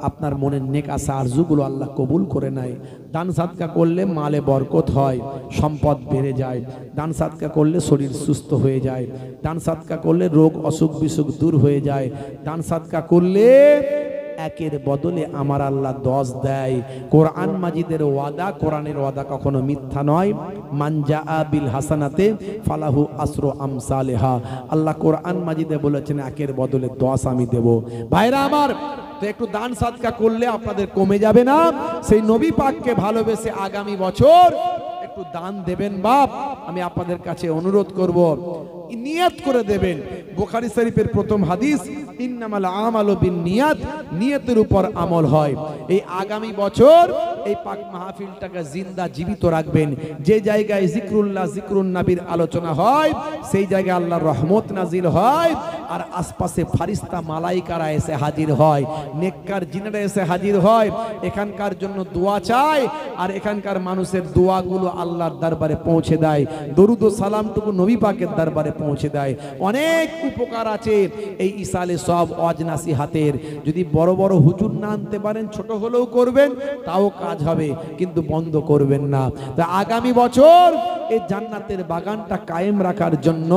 [SPEAKER 2] আপনার মনের নেক আশা আরজুগুলো আল্লাহ কবুল করে নেয়, দান সাদকা করলে মালে বরকত হয়, সম্পদ বেড়ে যায়, দান সাদকা করলে শরীর সুস্থ হয়ে যায়, দান সাদকা করলে রোগ অসুখ বিসুখ দূর হয়ে যায়, দান সাদকা করলে একের বদলে আমার আল্লাহ 10 দেয়। কোরআন মাজিদের ওয়াদা, কোরআনের ওয়াদা কখনো মিথ্যা নয়। মান জাআ বিল হাসানাতে ফালাহু আসরু আমসালিহা। আল্লাহ কোরআন মাজিদে বলেছেন একের বদলে 10 আমি দেব। ভাইরা আমার, তো একটু দান সাদকা করলে আপনাদের কমে যাবে না? সেই নবী পাককে ভালোবেসে আগামী বছর একটু দান দেবেন বাপ। আমি আপনাদের কাছে অনুরোধ করব, নিয়ত করে দেবেন। বুখারী শরীফের প্রথম হাদিস, ইন্নামাল আমালু বিন্নিয়াত, নিয়তের উপর আমল হয়। এই আগামী বছর এই পাক মাহফিলটাকে জিন্দা জীবিত রাখবেন। যে জায়গায় জিকরুল্লাহ, জিকরুন নবীর আলোচনা হয়, সেই জায়গায় আল্লাহর রহমত নাজিল হয়, আর আশপাশে ফারিস্তা মালাইকারা এসে হাজির হয়, নেককার জিনেরা এসে হাজির হয়, এখানকার জন্য দোয়া চায়, আর এখানকার মানুষের দোয়াগুলো আল্লাহর দরবারে পৌঁছে দেয়, দরুদ ও সালামটুকু নবী পাকের দরবারে পৌঁছে দেয়। অনেক উপকার আছে এই ইসালে সব ওয়াজ নাসিহাতের। যদি বড় বড় হুজুর না আনতে পারেন, ছোট হলেও করবেন, তাও কাজ হবে, কিন্তু বন্ধ করবেন না। তা আগামী বছর এই জান্নাতের বাগানটা কায়েম রাখার জন্য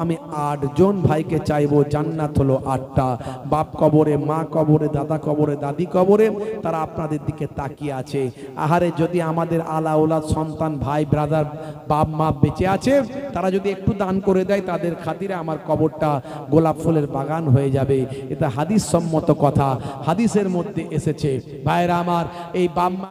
[SPEAKER 2] আমি 8 জন ভাইকে চাইবো। জান্নাত হলো 8টা। বাপ কবরে, মা কবরে, দাদা কবরে, দাদি কবরে, তারা আপনাদের দিকে তাকিয়ে আছে। আহারে, যদি আমাদের আলা ওলাদ সন্তান, ভাই, ব্রাদার, বাপ মা বেঁচে আছে, তারা যদি একটু দান করে দেয়, তাদের খাতিরে আমার কবরটা গোলাপ ফুলের বাগান হয়ে যাবে। এটা হাদিস সম্মত কথা, হাদিসের মধ্যে এসেছে। ভাইরা আমার, এই বাপ